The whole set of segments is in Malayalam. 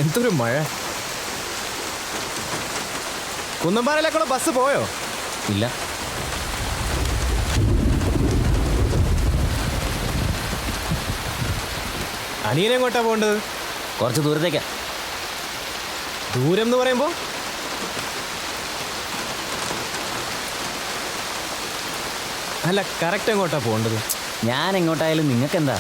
എന്തൊരു മഴ. കുന്നമ്പാറയിലേക്കുള്ള ബസ് പോയോ? ഇല്ല. അനിയനെ എങ്ങോട്ടാ പോകേണ്ടത്? കുറച്ച് ദൂരത്തേക്കാ. ദൂരം എന്ന് പറയുമ്പോ അല്ല, കറക്റ്റ് എങ്ങോട്ടാ പോകേണ്ടത്? ഞാൻ എങ്ങോട്ടായാലും നിങ്ങൾക്കെന്താ?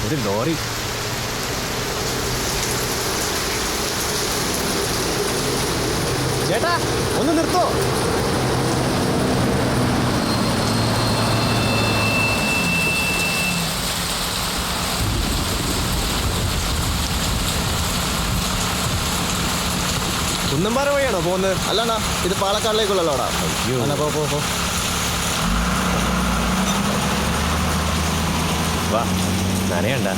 ഒരു ലോറി. ചേട്ടാ ഒന്ന് നിർത്തോ? കുന്നമ്പാറ വഴിയാണോ പോകുന്നത്? അല്ലണ്ണാ, ഇത് പാലക്കാടിലേക്കുള്ളല്ലോടാ. പോ. വാ, നനയണ്ട.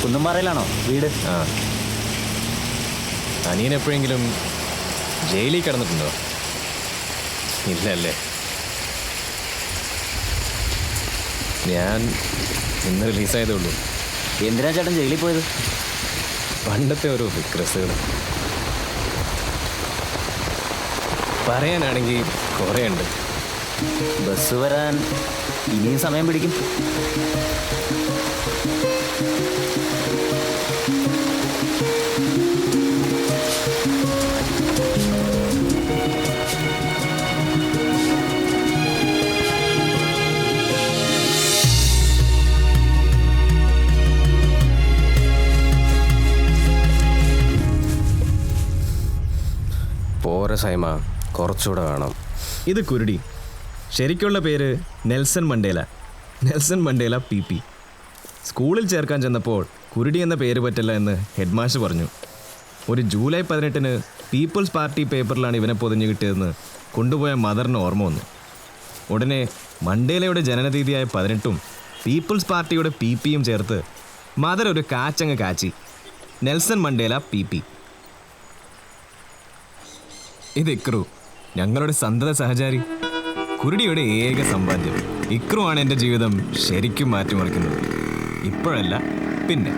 കുന്നമ്പാറയിലാണോ വീട്? ആ. അനിയൻ എപ്പോഴെങ്കിലും ജയിലിൽ കിടന്നിട്ടുണ്ടോ? ഇല്ലല്ലേ. ഞാൻ ഇന്ന് റിലീസായതേ ഉള്ളൂ. എന്തിനാ ചേട്ടൻ ജയിലിൽ പോയത്? പണ്ടത്തെ ഒരു വിക്രസുകൾ പറയാനാണെങ്കിൽ കുറേ ഉണ്ട്. ബസ് വരാൻ ഇനിയും സമയം പിടിക്കും. പോര സൈമ, കുറച്ചുകൂടെ വേണം. ഇത് കുരുടി. ശരിക്കുള്ള പേര് Nelson Mandela. Nelson Mandela PP. സ്കൂളിൽ ചേർക്കാൻ ചെന്നപ്പോൾ കുരുടി എന്ന പേര് പറ്റില്ല എന്ന് ഹെഡ് മാസ്റ്റർ പറഞ്ഞു. ഒരു ജൂലൈ 18 പീപ്പിൾസ് പാർട്ടി പേപ്പറിലാണ് ഇവനെ പൊതിഞ്ഞു കിട്ടിയതെന്ന് കൊണ്ടുപോയ മദറിന് ഓർമ്മ വന്നു. ഉടനെ മണ്ടേലയുടെ ജനനതീതിയായ 18 പീപ്പിൾസ് പാർട്ടിയുടെ PP ചേർത്ത് മദർ ഒരു കാച്ചങ്ങ് കാച്ചി. Nelson Mandela PP. ഇത് ഇക്രു, ഞങ്ങളുടെ സന്തത സഹചാരി. കുരുടിയുടെ ഏക സമ്പാദ്യം. ഇക്രു ആണ് എൻ്റെ ജീവിതം ശരിക്കും മാറ്റിമറിക്കുന്നത്. ഇപ്പോഴല്ല, പിന്നെ.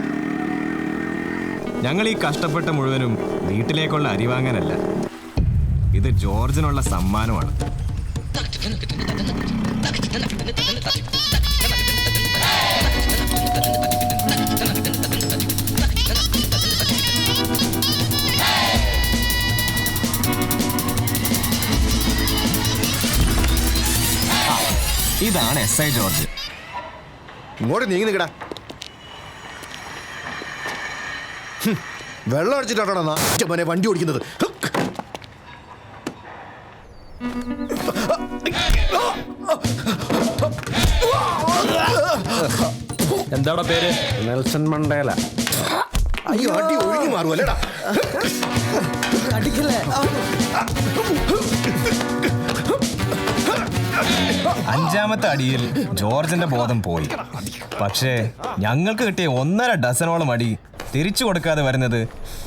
ഞങ്ങൾ ഈ കഷ്ടപ്പെട്ട മുഴുവനും വീട്ടിലേക്കുള്ള അരി വാങ്ങാനല്ല. ഇത് ജോർജിനുള്ള സമ്മാനമാണ്. ഇതാണ് SI ജോർജ്. ഇങ്ങോട്ട് നീങ്ങി നിൽക്കടാ. വെള്ളം അടിച്ചിട്ടാണോ മോനെ വണ്ടി ഓടിക്കുന്നത്? എന്താടാ പേര്? Nelson Mandela. അയ്യോ, അടി ഒഴിഞ്ഞു മാറുമല്ലേടാ. അടിക്കല്ലേ. 5ാമത്തെ അടിയിൽ ജോർജിന്റെ ബോധം പോയി. പക്ഷേ ഞങ്ങൾക്ക് കിട്ടിയ 1.5 ഡസനോളം അടി തിരിച്ചു കൊടുക്കാതെ വരുന്നത്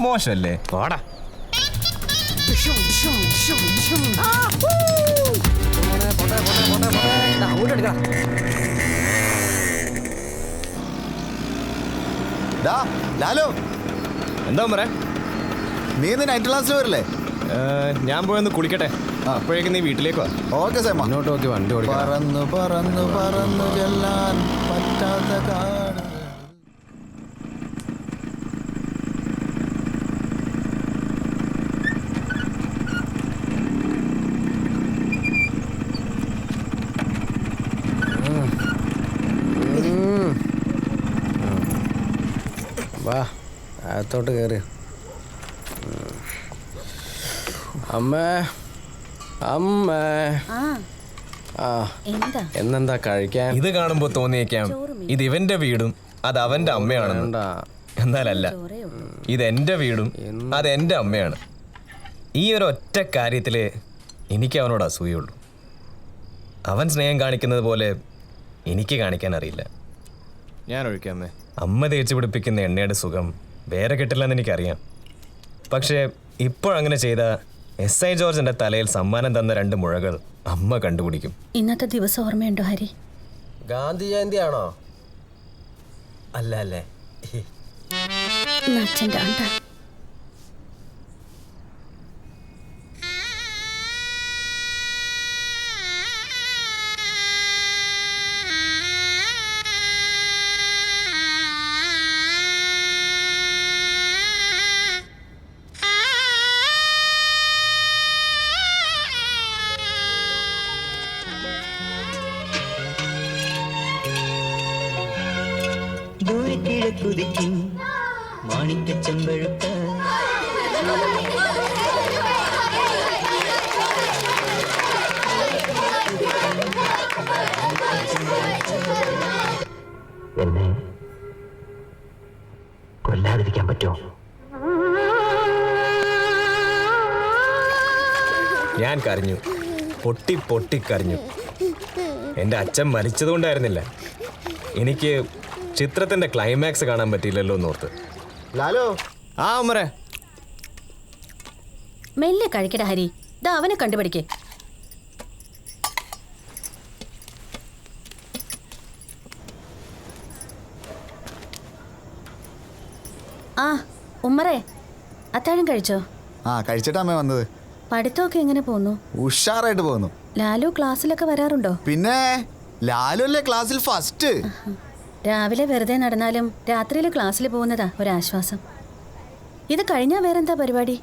മോശമല്ലേ? വാടാ. ലാലോ, എന്താ പറയാ? നീ ഇന്ന് നൈറ്റ് ക്ലാസ്സിൽ വരില്ലേ? ഞാൻ പോയൊന്ന് കുളിക്കട്ടെ. അപ്പോഴേക്കും നീ വീട്ടിലേക്ക് വാ. ഓക്കെ സേമ. മുന്നോട്ട് നോക്കി വണ്ടി ഓടിക്കണം. പറന്നു പറന്നു പറന്നു ചെല്ലാൻ പറ്റാത്ത കാട്. വാ, അകത്തോട്ട് കയറി. അമ്മേ, അമ്മേ. എന്നെന്താ കഴിക്കാൻ? ഇത് കാണുമ്പോ തോന്നിയേക്കാം ഇത് ഇവന്റെ വീടും അത് അവന്റെ അമ്മയാണെന്ന്. എന്നാലല്ല, ഇത് എന്റെ വീടും അത് എന്റെ അമ്മയാണ്. ഈ ഒരു ഒറ്റ കാര്യത്തിൽ എനിക്ക് അവനോട് അസൂയുള്ളൂ. അവൻ സ്നേഹം കാണിക്കുന്നത് പോലെ എനിക്ക് കാണിക്കാൻ അറിയില്ല. ഞാൻ ഒഴിക്കാമേ. അമ്മ തേച്ച് പിടിപ്പിക്കുന്ന എണ്ണയുടെ സുഖം വേറെ കിട്ടില്ലെന്ന് എനിക്കറിയാം. പക്ഷേ ഇപ്പോഴങ്ങനെ ചെയ്ത SI ജോർജിൻ്റെ തലയിൽ സമ്മാനം തന്ന 2 മുഴകൾ അമ്മ കണ്ടുപിടിക്കും. ഇന്നത്തെ ദിവസം ഓർമ്മയുണ്ടോ ഹരി? ഗാന്ധി ജയന്തി ആണോ? അല്ല അല്ലേ? ഇന്ന് അച്ഛൻ്റെ ആണ്ടാ. ദൂരക്കിഴക്കുതിക്കും മാണിക്ക ചെമ്പഴുക്ക എന്നെ കൊല്ലാതിരിക്കാൻ പറ്റുമോ? ഞാൻ കരഞ്ഞു, പൊട്ടി പൊട്ടി കരഞ്ഞു. എൻ്റെ അച്ഛൻ മരിച്ചതുകൊണ്ടായിരുന്നില്ല, എനിക്ക് ചിത്രത്തിൻ്റെ ക്ലൈമാക്സ് കാണാൻ പറ്റിയില്ലല്ലോ എന്നോർത്ത്. ലാലോ. ആ അമ്മരെ, മെല്ലെ കഴിക്കട ഹരി. ഇതാ അവനെ കണ്ടുപിടിക്കേ. ആ ഉമ്മറേ, അത്താഴം കഴിച്ചോ? ആ കഴിച്ചിട്ടാ അമ്മ വന്നത്. പഠിത്തമൊക്കെ എങ്ങനെ പോകുന്നു? ഉഷാറായിട്ട് പോകുന്നു. ലാലു ക്ലാസ്സിലൊക്കെ വരാറുണ്ടോ? പിന്നെ ലാലു അല്ലേ ക്ലാസ്സിൽ ഫസ്റ്റ്. രാവിലെ വെറുതെ നടന്നാലും രാത്രിയിൽ ക്ലാസ്സിൽ പോകുന്നതാ ഒരാശ്വാസം. ഇത് കഴിഞ്ഞാൽ വേറെന്താ പരിപാടി?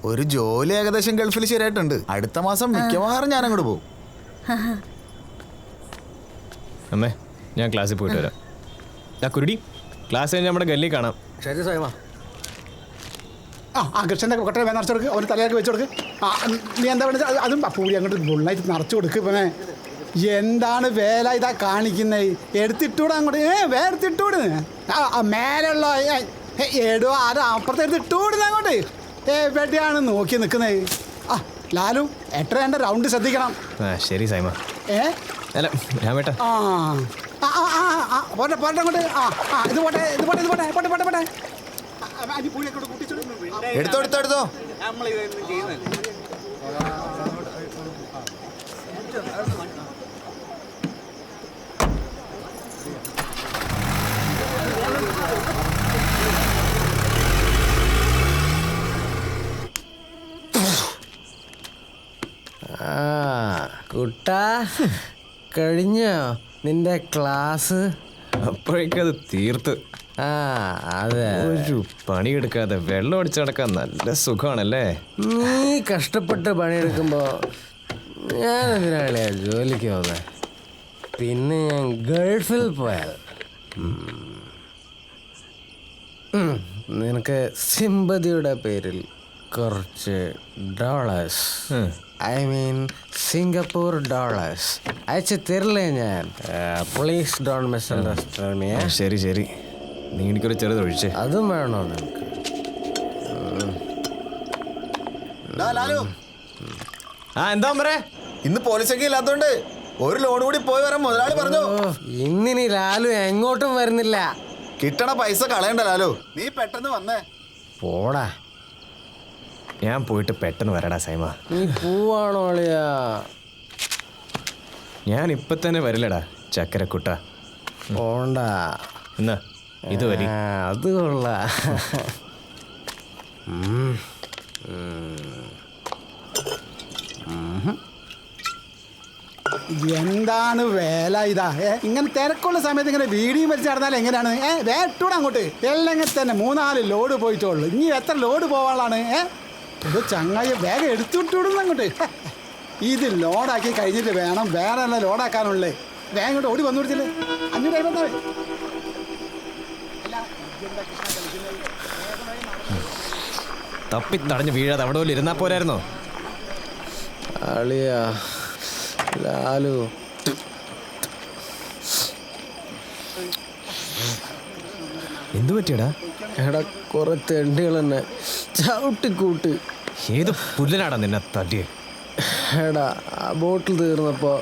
ഒരു ജോലി ഏകദേശം ഗൾഫിൽ ശരിയായിട്ടുണ്ട്. അടുത്ത മാസം മിക്കവാറും ഞാൻ അങ്ങോട്ട് പോകും. അമ്മേ ഞാൻ ക്ലാസ്സിൽ പോയിട്ട് വരാം. കുരുടി, ക്ലാസ് കഴിഞ്ഞ് നമ്മുടെ ഗല്ലി കാണാം. ശരി സൈമ. ആ കൃഷ്ണൻ്റെ കൊട്ടയിൽ വേണം നിറച്ച് കൊടുക്ക്. അവന് തലയാക്കി വെച്ച് കൊടുക്ക്. ആ നീ എന്താ വേണ്ടത് അതും പൂടി അങ്ങോട്ട് ഫുള്ളായിട്ട് നിറച്ച് കൊടുക്ക്. പിന്നെ എന്താണ് വേല ഇതാ കാണിക്കുന്നത്? എടുത്തിട്ടൂടെ അങ്ങോട്ട്. വേർത്തിട്ടൂട്. മേലുള്ള ഏടോ അത് അപ്പുറത്ത് എടുത്തിട്ടൂടുന്ന അങ്ങോട്ട്. എവിടെയാണ് നോക്കി നിൽക്കുന്നത്? ആ ലാലു എട്ടരേണ്ട റൗണ്ട് ശ്രദ്ധിക്കണം. ആ ശരി സൈമ. അല്ല ഞാൻ വേട്ട. ആ ആ ആ ആ പോട്ടെ പോട്ടെ അങ്ങോട്ട്. ആ ഇത് പോട്ടെ ഇത് പോട്ടെ ഇത് പോട്ടെ പോട്ടെ പോട്ടെ പോട്ടെ. എടുത്തോ എടുത്തോ എടുത്തോ. കുട്ടാ, കഴിഞ്ഞോ നിന്റെ ക്ലാസ്? അപ്പോഴേക്കത് തീർത്ത്. ആ അതെ. ഒരു പണിയെടുക്കാതെ വെള്ളം അടിച്ചു നടക്കാൻ നല്ല സുഖമാണല്ലേ. നീ കഷ്ടപ്പെട്ട് പണിയെടുക്കുമ്പോ ഞാൻ എന്തിനാളിയാ ജോലിക്ക് പോകുന്നത്? പിന്നെ ഞാൻ ഗൾഫിൽ പോയാൽ നിനക്ക് സിമ്പതിയുടെ പേരിൽ കുറച്ച് dollars, I mean Singapore dollars അയച്ചു തരില്ലേ ഞാൻ? Please don't misunderstand me. ശരി ശരി, നീ എനിക്കൊരു ചെറുതൊഴിച്ചേ. അതും വേണോ നിനക്ക്? ലാലു ആ എന്താ പറയാ? ഇന്ന് പോലീസൊക്കെ ഇല്ലാത്തോണ്ട് ഒരു ലോൺ കൂടി പോയി വരാൻ മുതലാളി പറഞ്ഞു. ഇന്നിനി ലാലു എങ്ങോട്ടും വരുന്നില്ല. കിട്ടണ പൈസ കളയണ്ട ലാലു, നീ പെട്ടെന്ന് വന്നേ. പോടാ. ഞാൻ പോയിട്ട് പെട്ടെന്ന് വരടാ സൈമ. നീ പോവാണോ അളിയാ? ഞാൻ ഇപ്പൊ തന്നെ വരില്ലടാ ചക്കരക്കുട്ട. പോണ്ട. എന്നാ ഇത് വരി. അത് കൊള്ള. എന്താണ് വേല ഇതാ? ഇങ്ങനെ തിരക്കുള്ള സമയത്ത് ഇങ്ങനെ വീഡിയോ വലിച്ച് നടന്നാൽ എങ്ങനെയാണ്? വേട്ടൂടെ അങ്ങോട്ട്. എല്ലെങ്കിൽ തന്നെ 3-4 ലോഡ് പോയിട്ടുള്ളൂ. ഇനി എത്ര ലോഡ് പോവാളാണ്? ഇത് ചങ്ങായി വേഗം എടുത്തുവിട്ടുവിടുന്നു അങ്ങോട്ട്. ഇത് ലോഡാക്കി കഴിഞ്ഞിട്ട് വേണം വേറെ എല്ലാം ലോഡാക്കാനുള്ളത്. വേഗം ഇങ്ങോട്ട് ഓടി വന്നു കൊടുത്തില്ലേ? 550. തപ്പി തടഞ്ഞ് വീഴാതെ അവിടെ പോലെ ഇരുന്നാ പോരായിരുന്നോ? അളിയാ ലാലു എന്തു പറ്റിയടാ? എടാ കുറെ തെണ്ടികൾ തന്നെ ചവിട്ടിക്കൂട്ട് ഏത് പുല്ലനാടാ നിന്നെ തല്ലിയേ? എടാ ആ ബോട്ടിൽ തീർന്നപ്പോൾ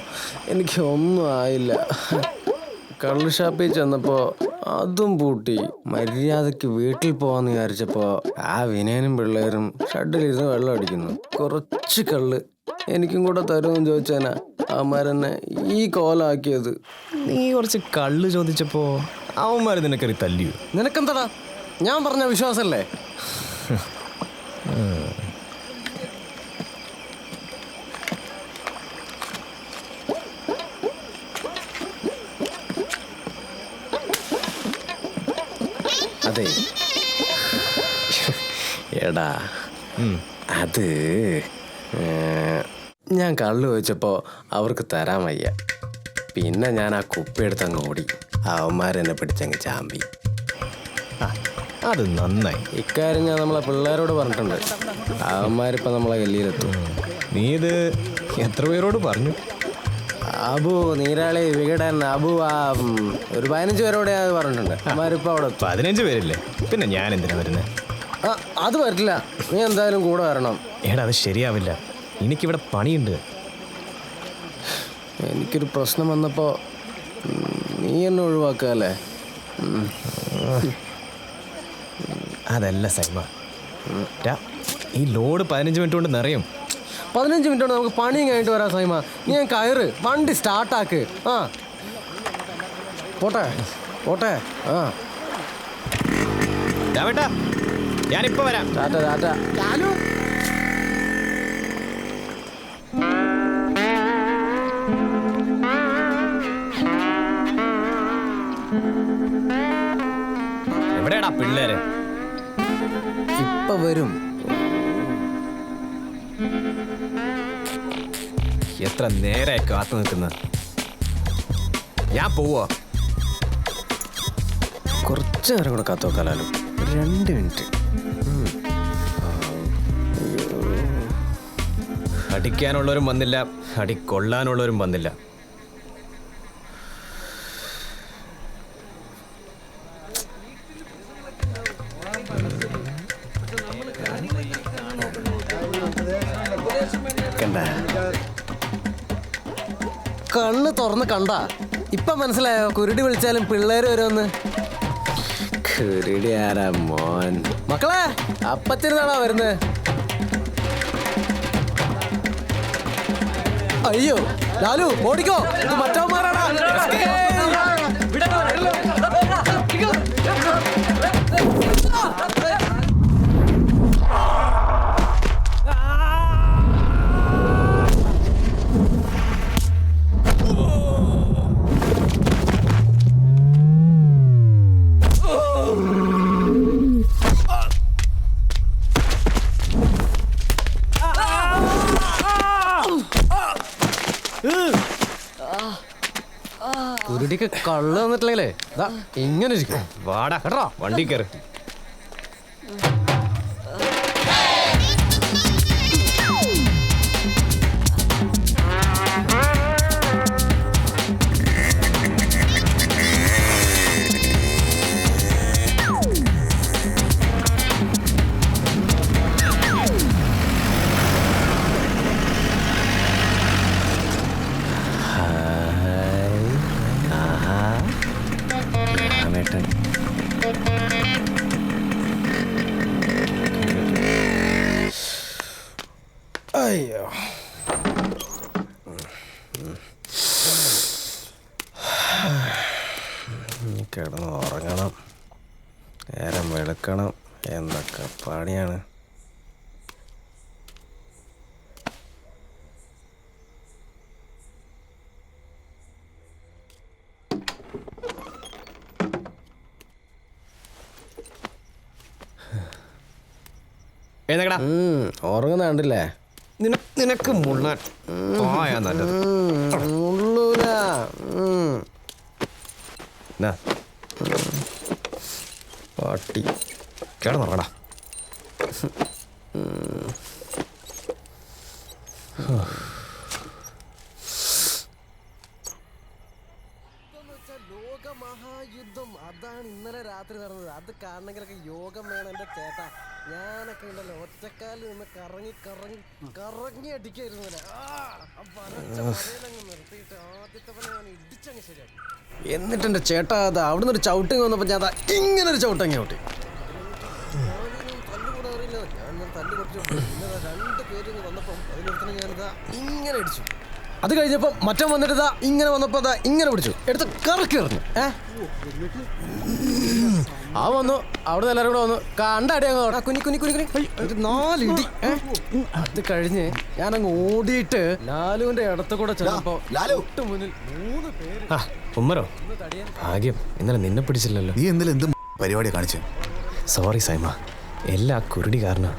എനിക്ക് ഒന്നും ആയില്ല. കള്ള് ഷാപ്പിൽ ചെന്നപ്പോൾ അതും പൂട്ടി. മര്യാദയ്ക്ക് വീട്ടിൽ പോകാമെന്ന് വിചാരിച്ചപ്പോൾ ആ വിനയനും പിള്ളേരും ഷഡിലിരുന്ന് വെള്ളം അടിക്കുന്നു. കുറച്ച് കള്ള് എനിക്കും കൂടെ തരുമെന്ന് ചോദിച്ചേനാ അവന്മാരെന്നെ ഈ കോലാക്കിയത്. നീ കുറച്ച് കള്ള് ചോദിച്ചപ്പോ അവന്മാർ നിനക്കറി തല്ലിയോ? നിനക്കെന്താടാ, ഞാൻ പറഞ്ഞ വിശ്വാസമല്ലേ? അതെ എടാ, അത് ഞാൻ കള്ളു ചോദിച്ചപ്പോൾ അവർക്ക് തരാൻ വയ്യ. പിന്നെ ഞാൻ ആ കുപ്പിയെടുത്ത് അങ്ങ് ഓടി. അവന്മാരെന്നെ പിടിച്ചങ്ങ് ചാമ്പി. അത് നന്നായി. ഇക്കാര്യം ഞാൻ നമ്മളെ പിള്ളേരോട് പറഞ്ഞിട്ടുണ്ട്. അവന്മാരിപ്പോൾ നമ്മളെ ഗല്ലിയിലെത്തും. നീ ഇത് എത്ര പേരോട് പറഞ്ഞു? അബു, നീരാളി, വികടൻ, അബു, ഒരു 15 പേരോടെ അത് പറഞ്ഞിട്ടുണ്ട്. അവന്മാരിപ്പോൾ അവിടെ 15 പേരില്ലേ? പിന്നെ ഞാൻ എന്തിനാ വരുന്നത്? അത് പറ്റില്ല, നീ എന്തായാലും കൂടെ വരണം. എടാ അത് ശരിയാവില്ല, എനിക്കിവിടെ പണിയുണ്ട്. എനിക്കൊരു പ്രശ്നം വന്നപ്പോൾ നീ എന്നെ ഒഴിവാക്കാല്ലേ? അതല്ല സൈമ, ഈ ലോഡ് 15 മിനിറ്റ് കൊണ്ട് നിറയും. 15 മിനിറ്റ് കൊണ്ട് നമുക്ക് പണിയും കഴിഞ്ഞിട്ട് വരാം സൈമ. നീ ഞാൻ കയറ്, വണ്ടി സ്റ്റാർട്ടാക്ക്. പോട്ടെ പോട്ടെ. വേട്ടാ, ഞാനിപ്പോ വരാം. ടാറ്റ ടാറ്റ. എവിടെയാടാ പിള്ളേര്? ഇപ്പൊ വരും. എത്ര നേരായി കാത്തു നിൽക്കുന്ന? ഞാൻ പോവോ? കുറച്ച് നേരം കൂടെ കാത്തു നോക്കാലോ. 2 മിനിറ്റ്. അടിക്കാനുള്ളവരും വന്നില്ല, അടി കൊള്ളാനുള്ളവരും വന്നില്ല. കണ്ണ് തുറന്ന് കണ്ട ഇപ്പൊ മനസ്സിലായോ? കുരുടി വിളിച്ചാലും പിള്ളേര് വരുമെന്ന്. കുരുടി ആരാ മോൻ? മക്കളെ, അപ്പത്തിരുന്നാണോ വരുന്നത്? അയ്യോ ലാലു, ഓടിക്കോ, ഇത് മറ്റവന്മാരാണ്. കുരുടിക്ക് കള്ള് വന്നിട്ടില്ലേ? ഇങ്ങനെ ഇരിക്കും. വാടാ കേട്ടോ, വണ്ടി കയറി. അയ്യോ, കിടന്ന് ഉറങ്ങണം, നേരം വെളുക്കണം. എന്തൊക്കെ പണിയാണ്. ഉറങ്ങുന്ന കണ്ടില്ലേ? നിനക്ക് മുള്ളാൻ പോയാ നല്ലത്. മുള്ളൂല. പാട്ടി കിടന്നുറങ്ങടാ. ലോകമഹായുദ്ധം, അതാണ് ഇന്നലെ രാത്രി നടന്നത്. അത് കാണണമെങ്കിലൊക്കെ യോഗം വേണം എൻ്റെ ചേട്ടാ. ഞാനൊക്കെ ഉണ്ടല്ലോ ഒറ്റക്കാലിൽ നിന്ന് കറങ്ങി അടിക്കായിരുന്നു. എന്നിട്ട് എൻ്റെ ചേട്ടാ അത് അവിടുന്ന് ഒരു ചവിട്ടിങ് വന്നപ്പോൾ ഞാൻ ഇങ്ങനെ ഒരു ചവിട്ടങ്ങി ചവിട്ടി. തല്ലുകൂടാറില്ല, ഞാൻ തല്ല് കുറച്ച് പിന്നെ 2 പേര് വന്നപ്പം അതിനടുത്ത് ഞാനിതാ ഇങ്ങനെ അടിച്ചു. അത് കഴിഞ്ഞപ്പോൾ മറ്റം വന്നിട്ട് ഇതാ ഇങ്ങനെ വന്നപ്പോൾ അതാ ഇങ്ങനെ പിടിച്ചു, എടുത്ത് കറക്കി എറിഞ്ഞു. ആ വന്നു, അവിടെ എല്ലാവരും കൂടെ വന്നു, കണ്ടടി അങ്ങ് കുനി കുനി കുനി കുനി 4 ഇടി. അത് കഴിഞ്ഞ് ഞാനങ്ങ് ഓടിയിട്ട് ലാലുവിന്റെ ഇടത്ത് കൂടെ ചെന്നപ്പോ മുന്നിൽ 3 പേര്. ഉമ്മരോ, ഭാഗ്യം ഇന്നലെ നിന്നെ പിടിച്ചില്ലല്ലോ. നീ ഇന്നലെ എന്ത് പരിപാടി കാണിച്ചു? സോറി സൈമ, എല്ലാ കുരുടി കാരണം.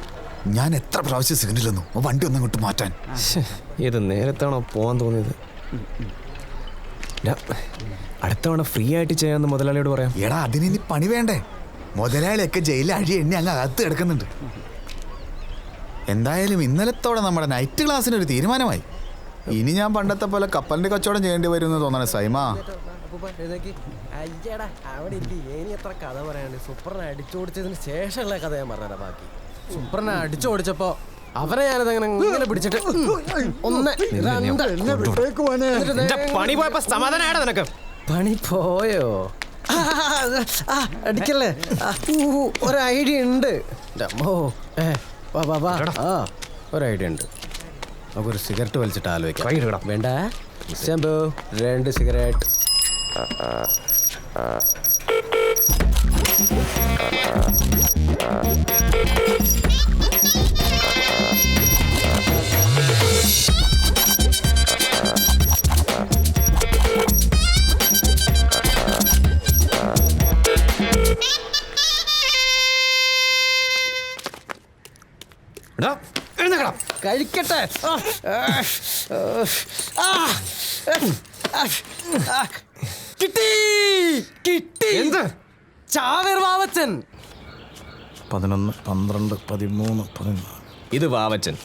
ഞാൻ എത്ര പ്രാവശ്യം സിഗ്നൽ തന്നു വണ്ടി ഒന്നും ഇങ്ങോട്ട് മാറ്റാൻ. ഇത് നേരത്താണോ പോകാൻ തോന്നിയത്? അടുത്ത തവണ ഫ്രീ ആയിട്ട് ചെയ്യാമെന്ന് മുതലാളിയോട് പറയാം. എടാ അതിന് ഇനി പണി വേണ്ടേ? മുതലാളിയൊക്കെ ജയിലിൽ അഴി എണ്ണി അങ്ങ് അകത്ത് കിടക്കുന്നുണ്ട്. എന്തായാലും ഇന്നലത്തോടെ നമ്മുടെ നൈറ്റ് ക്ലാസ്സിനൊരു തീരുമാനമായി. ഇനി ഞാൻ പണ്ടത്തെ പോലെ കപ്പലിന്റെ കച്ചവടം ചെയ്യേണ്ടി വരും എന്ന് തോന്നണേ സൈമ. അയ്യടാ അവിടെ ഇല്ല, ഇനി എത്ര കഥ പറയാണ്ട്. സൂപ്പറിനെ അടിച്ചോടിച്ചതിന് ശേഷമുള്ള കഥ ഞാൻ പറഞ്ഞതാ. ബാക്കി സൂപ്പറിനെ അടിച്ചോടിച്ചപ്പോ അവരെ ഞാനത് ഇങ്ങനെ പിടിച്ചിട്ട് 1 2 പണി പോയപ്പോ സമാധാനം നിനക്ക്. പണി പോയോ? അടിക്കല്ലേ, ഒരു ഐഡിയ ഉണ്ട്. ഒരു ഐഡിയ ഉണ്ട്. നമുക്കൊരു സിഗരറ്റ് വലിച്ചിട്ട് ആലോചിക്കാം. വേണ്ട ശംഭു, 2 സിഗരറ്റ്. കഴിക്കട്ടെ. കിട്ടി കിട്ടി. എന്ത്? ചാവേർ വാവച്ചൻ. 11, 12, 13, 14. ഇത് വാവച്ചൻ,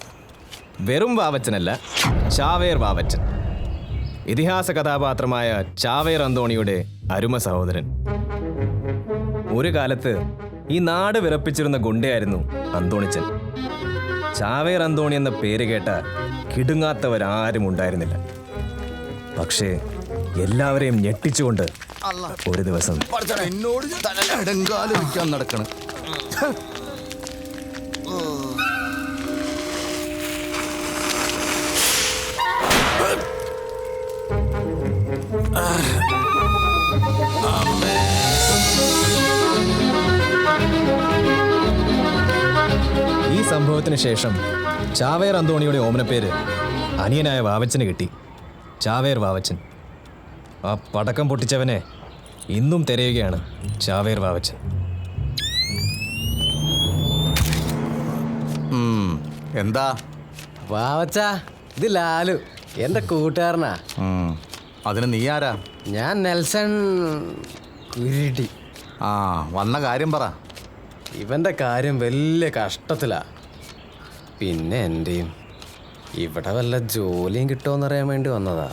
വെറും വാവച്ചനല്ല, ചാവേർ വാവച്ചൻ. ഇതിഹാസ കഥാപാത്രമായ ചാവേർ അന്തോണിയുടെ അരുമ സഹോദരൻ. ഒരു കാലത്ത് ഈ നാട് വിറപ്പിച്ചിരുന്ന ഗുണ്ടയായിരുന്നു അന്തോണിച്ചൻ. ചാവേർ അന്തോണി എന്ന പേര് കേട്ട കിടുങ്ങാത്തവരാരും ഉണ്ടായിരുന്നില്ല. പക്ഷേ എല്ലാവരെയും ഞെട്ടിച്ചുകൊണ്ട് ഒരു ദിവസം എന്നോട് ഇടങ്കാലിരിക്കാൻ നടക്കണം. ഈ സംഭവത്തിന് ശേഷം ചാവേർ അന്തോണിയുടെ ഓമനപ്പേര് അനിയനായ വാവച്ചന് കിട്ടി, ചാവേർ വാവച്ചൻ. ആ പടക്കം പൊട്ടിച്ചവനെ ഇന്നും തിരയുകയാണ് ചാവേർ വാവച്ചൻ. എന്താ വാവച്ച, ഇത് ലാലു, എൻ്റെ കൂട്ടുകാരനാ. അതിന് നീ ആരാ? ഞാൻ നെൽസൺ കുരുടി. വന്ന കാര്യം പറ. ഇവൻ്റെ കാര്യം വലിയ കഷ്ടത്തിലാ. പിന്നെ എൻ്റെയും. ഇവിടെ വല്ല ജോലിയും കിട്ടുമോന്നറിയാൻ വേണ്ടി വന്നതാ.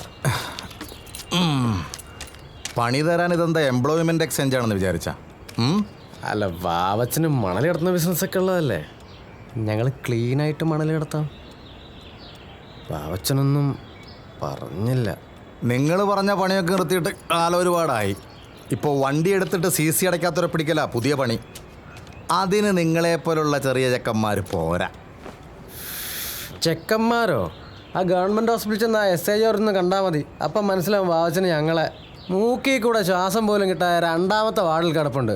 പണി തരാൻ ഇതെന്താ എംപ്ലോയ്മെന്റ് എക്സ്ചേഞ്ച് ആണെന്ന് വിചാരിച്ച? അല്ല, വാവച്ചന് മണൽ കിടത്തുന്ന ബിസിനസ്സൊക്കെ ഉള്ളതല്ലേ. ഞങ്ങൾ ക്ലീനായിട്ട് മണൽ കിടത്താം. വാവച്ചനൊന്നും പറഞ്ഞില്ല. നിങ്ങൾ പറഞ്ഞ പണിയൊക്കെ നിർത്തിയിട്ട് കാലം ഒരുപാടായി. ഇപ്പോൾ വണ്ടി എടുത്തിട്ട് CC അടയ്ക്കാത്തവരെ പിടിക്കല പുതിയ പണി. അതിന് നിങ്ങളെപ്പോലുള്ള ചെറിയ ചെക്കന്മാർ പോരാ. ചെക്കന്മാരോ? ആ ഗവൺമെൻറ് ഹോസ്പിറ്റലിൽ ചെന്ന് ആ SI ഒന്ന് കണ്ടാൽ മതി. അപ്പം മനസ്സിലാവും വാവച്ചന് ഞങ്ങളെ. മൂക്കിൽ കൂടെ ശ്വാസം പോലും കിട്ടായ 2ാമത്തെ വാർഡിൽ കിടപ്പുണ്ട്.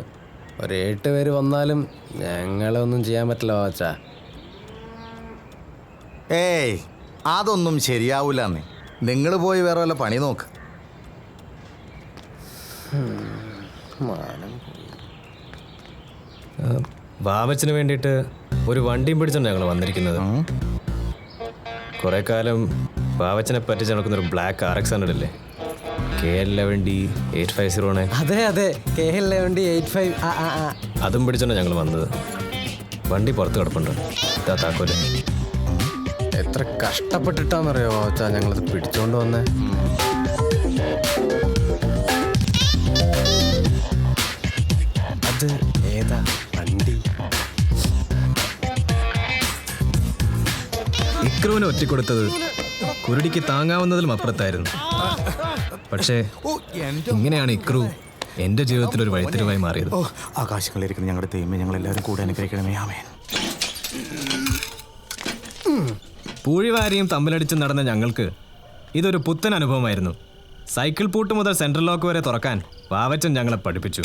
ഒരു 8 പേര് വന്നാലും ഞങ്ങളൊന്നും ചെയ്യാൻ പറ്റില്ല വാവച്ച. ഏയ് അതൊന്നും ശരിയാവൂലെന്നേ. നിങ്ങൾ പോയി വേറെ വല്ല പണി നോക്ക്. വാവച്ചന് വേണ്ടിയിട്ട് ഒരു വണ്ടിയും പിടിച്ചാണ് ഞങ്ങൾ വന്നിരിക്കുന്നത്. കുറെ കാലം വാവച്ചനെ പറ്റിച്ച് നടക്കുന്നൊരു ബ്ലാക്ക് RX-100 ഇല്ലേ, KL11D850. അതെ അതെ, KL11D85. അതും പിടിച്ചാണ് ഞങ്ങൾ വന്നത്. വണ്ടി പുറത്ത് കിടപ്പുണ്ട്, ഇതാ താക്കോല്. എത്ര കഷ്ടപ്പെട്ടിട്ടാന്നറിയോ വാവച്ച ഞങ്ങളത് പിടിച്ചോണ്ട് വന്നേ. ഇത് ഏതാ വണ്ടി? ഇക്രുവിനെ ഒറ്റിക്കൊടുത്തത് കുരുടിക്ക് താങ്ങാവുന്നതിലും അപ്പുറത്തായിരുന്നു. പക്ഷേ ഇങ്ങനെയാണ് ഇക്രു എൻ്റെ ജീവിതത്തിൽ ഒരു വഴിത്തിരിവായി മാറിയത്. ആകാശങ്ങളിലിരിക്കുന്ന ഞങ്ങളുടെ ദൈവമേ, ഞങ്ങളെല്ലാവരും കൂടെ അനുഗ്രഹിക്കണമേ. ആമേൻ. പൂഴിവാരിയും തമ്മിലടിച്ച് നടന്ന ഞങ്ങൾക്ക് ഇതൊരു പുത്തൻ അനുഭവമായിരുന്നു. സൈക്കിൾ പൂട്ട് മുതൽ സെൻട്രൽ ലോക്ക് വരെ തുറക്കാൻ വാവച്ചൻ ഞങ്ങളെ പഠിപ്പിച്ചു.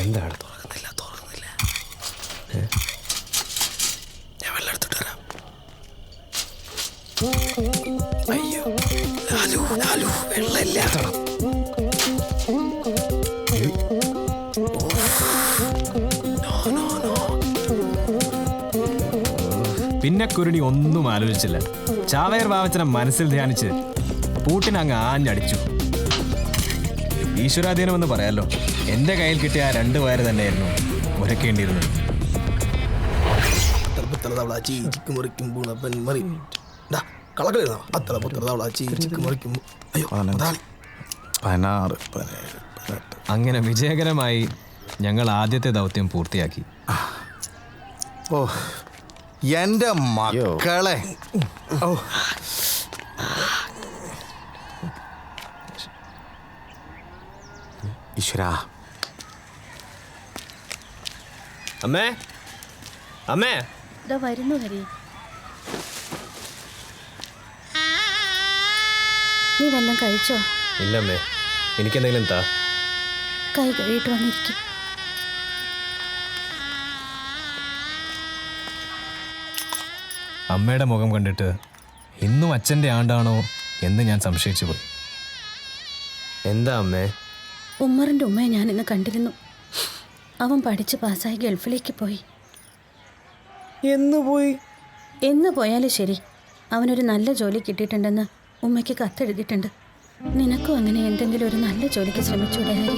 എന്താണ് തുറക്കുന്നില്ല? ഞാൻ വെള്ളം എടുത്തിട്ട് വരാം. അയ്യോ വെള്ളമില്ല. പിന്നെ കുരുടി ഒന്നും ആലോചിച്ചില്ല. ചാവേർ വാവച്ചനെ മനസ്സിൽ ധ്യാനിച്ച് പൂട്ടിനങ്ങ് ആഞ്ഞടിച്ചു. ഈശ്വരാധീനമെന്ന് പറയാലോ. എൻ്റെ കയ്യിൽ കിട്ടിയ ആ 2 വയറ് തന്നെയായിരുന്നു മുരക്കേണ്ടിയിരുന്നത്. അങ്ങനെ വിജയകരമായി ഞങ്ങൾ ആദ്യത്തെ ദൗത്യം പൂർത്തിയാക്കി. ഓ എൻ്റെ മക്കളെ, ഓ ഈശ്വരാ. അമ്മേ, അമ്മേ, ഇതാ വരുന്നു ഹരി. നീ വല്ലതും കഴിച്ചോ? ഇല്ലമ്മേ, എനിക്കെന്തെങ്കിലും താ. കൈ കഴുകിയിട്ട് വന്നിരിക്കും. അമ്മയുടെ മുഖം കണ്ടിട്ട് ഇന്നും അച്ഛൻ്റെ ആണ്ടാണോ എന്ന് ഞാൻ സംശയിച്ചു പോയി. എന്താ അമ്മേ? ഉമ്മറിൻ്റെ ഉമ്മയെ ഞാൻ ഇന്ന് കണ്ടിരുന്നു. അവൻ പഠിച്ച് പാസ്സായി ഗൾഫിലേക്ക് പോയി. എന്ന് പോയാലും ശരി, അവനൊരു നല്ല ജോലി കിട്ടിയിട്ടുണ്ടെന്ന് ഉമ്മയ്ക്ക് കത്തെഴുതിയിട്ടുണ്ട്. നിനക്കും അങ്ങനെ എന്തെങ്കിലും ഒരു നല്ല ജോലിക്ക് ശ്രമിച്ചൂടെ ഹരി?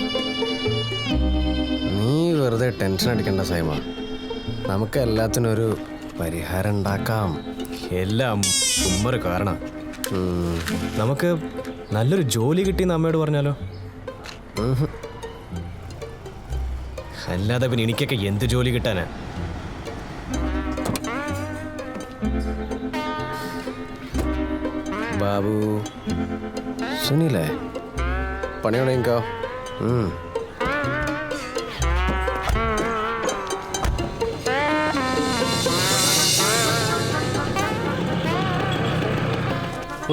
നീ വെറുതെ ടെൻഷൻ അടിക്കണ്ട സൈമ. നമുക്ക് എല്ലാത്തിനും ഒരു പരിഹാരം ഉണ്ടാക്കാം. എല്ലാം ഉമ്മറ് കാരണം. നമുക്ക് നല്ലൊരു ജോലി കിട്ടിയെന്ന് അമ്മയോട് പറഞ്ഞാലോ? അല്ലാതെ പിന്നെ എനിക്കൊക്കെ എന്ത് ജോലി കിട്ടാനാ? ബാബു സുനിലേ, പണി തുടങ്ങിക്കോ.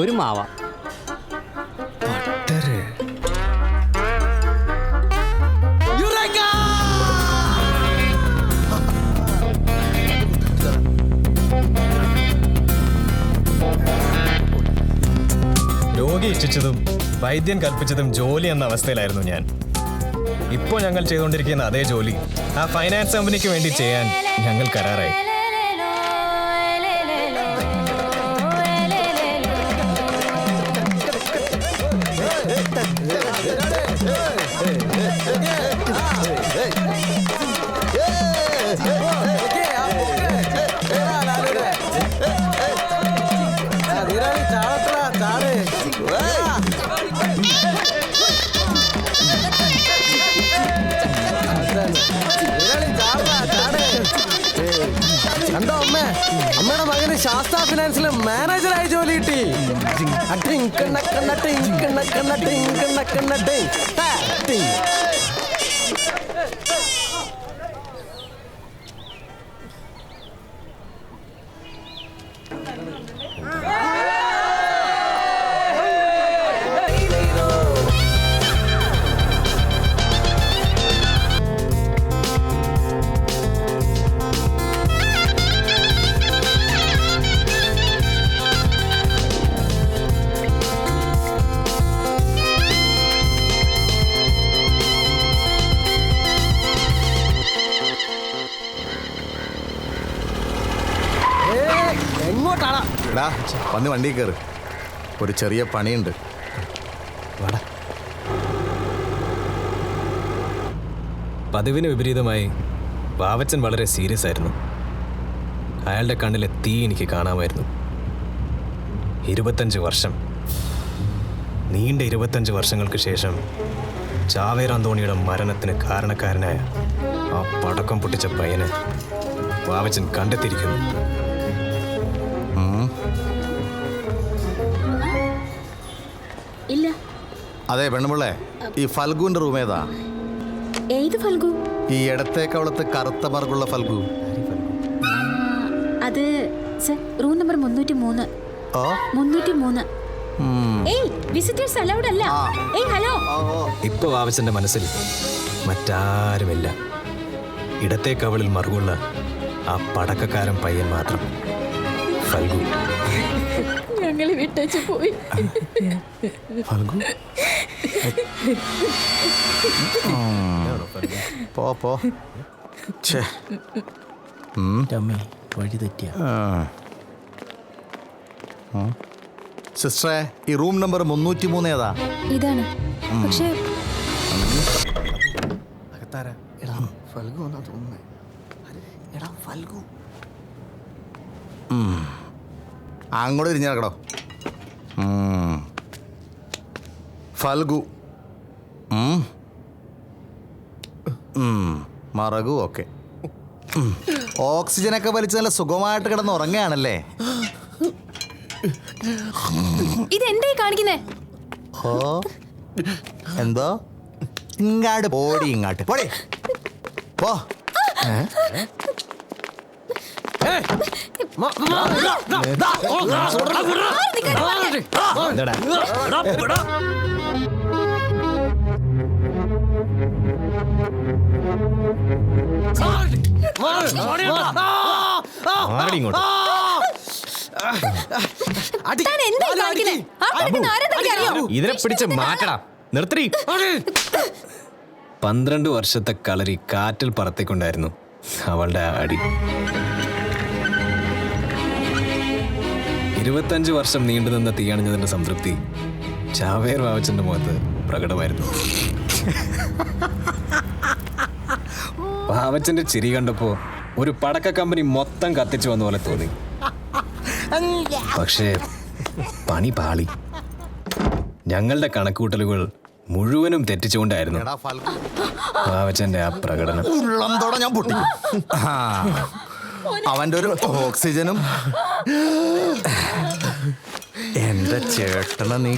ഒരു മാവ. രോഗി ഇച്ഛിച്ചതും വൈദ്യൻ കൽപ്പിച്ചതും ജോലി എന്ന അവസ്ഥയിലായിരുന്നു ഞാൻ. ഇപ്പോൾ ഞങ്ങൾ ചെയ്തുകൊണ്ടിരിക്കുന്ന അതേ ജോലി ആ ഫൈനാൻസ് കമ്പനിക്ക് വേണ്ടി ചെയ്യാൻ ഞങ്ങൾ കരാറായി. കണ്ടോ അമ്മേ, അമ്മയുടെ മകന് ശാസ്ത്ര ഫിനാൻസിൽ മാനേജറായി ജോലി കിട്ടി. എങ്ങോട്ടാണ്? എടാ, വന്ന് വണ്ടി കയറ്. ഒരു ചെറിയ പണിയുണ്ട്. പതിവിന് വിപരീതമായി വാവച്ചൻ വളരെ സീരിയസ് ആയിരുന്നു. അയാളുടെ കണ്ണിലെ തീ എനിക്ക് കാണാമായിരുന്നു. 25 വർഷം, നീണ്ട 25 വർഷങ്ങൾക്ക് ശേഷം ചാവേർ അന്തോണിയുടെ മരണത്തിന് കാരണക്കാരനായ ആ പടക്കം പൊട്ടിച്ച പയ്യനെ വാവച്ചൻ കണ്ടെത്തിയിരിക്കുന്നു. ഇല്ല. അതെ പെണ്ണുപിള്ളേ, ഈ ഫൽഗുവിന്റെ റൂം ഏതാ? ഏത് ഫൽഗു? ഈ ഇടത്തേക്കവളത്ത് കറുത്ത മാർഗുള്ള ഫൽഗു. അത് സർ, റൂം നമ്പർ 303. ഓ 303. ഏയ്, വിസിറ്റേഴ്സ് അലൗഡ് അല്ല. ഏയ് ഹലോ. ഇപ്പൊ വാവച്ചന്റെ മനസ്സിൽ മറ്റാരുമില്ല. ഇടത്തെ കവളിൽ മറുകുള്ള ആ പടക്കക്കാരൻ പയ്യൻ മാത്രം, ഫൽഗു. ഞങ്ങളെ വിട്ടേച്ച് പോയി. ഫൽഗു പോ പോ. ഛേ. വഴി തെറ്റിയ സിസ്റ്ററെ, ഈ റൂം നമ്പർ 303 ഏതാ? ഇതാണ്. പക്ഷേ അങ്ങോട്ട് തിരിഞ്ഞു നടക്കടോ. ഫൽഗു. മറകു. ഓക്കെ. ഓക്സിജനൊക്കെ വലിച്ച് നല്ല സുഖമായിട്ട് കിടന്ന് ഉറങ്ങുകയാണല്ലേ? ഇതെന്തായി കാണിക്കുന്നേ? ഓ എന്തോ ഇങ്ങാട് പോടി, ഇങ്ങാട്ട് പോടി പോ. ഇങ്ങോട്ട് ഇതിനെ പിടിച്ച് മാറ്റടാ. നിർത്തി. 12 വർഷത്തെ കളരി കാറ്റിൽ പറത്തിക്കൊണ്ടായിരുന്നു അവളുടെ അടി. 25 വർഷം നീണ്ടുനിന്ന തീയണിഞ്ഞതിന്റെ സംതൃപ്തി ചാവേർ വാവച്ചന്റെ മുഖത്ത് പ്രകടമായിരുന്നു. വാവച്ചന്റെ ചിരി കണ്ടപ്പോ ഒരു പടക്ക കമ്പനി മൊത്തം കത്തിച്ചു വന്ന പോലെ തോന്നി. പക്ഷേ പണി പാളി. ഞങ്ങളുടെ കണക്കൂട്ടലുകൾ മുഴുവനും തെറ്റിച്ചുകൊണ്ടായിരുന്നു വാവച്ചന്റെ ആ പ്രകടനം. ഉള്ളംതോടെ ഞാൻ പൊട്ടി. അവന്റെ ഒരു ഓക്സിജനും എന്റെ ചേട്ടനെ നീ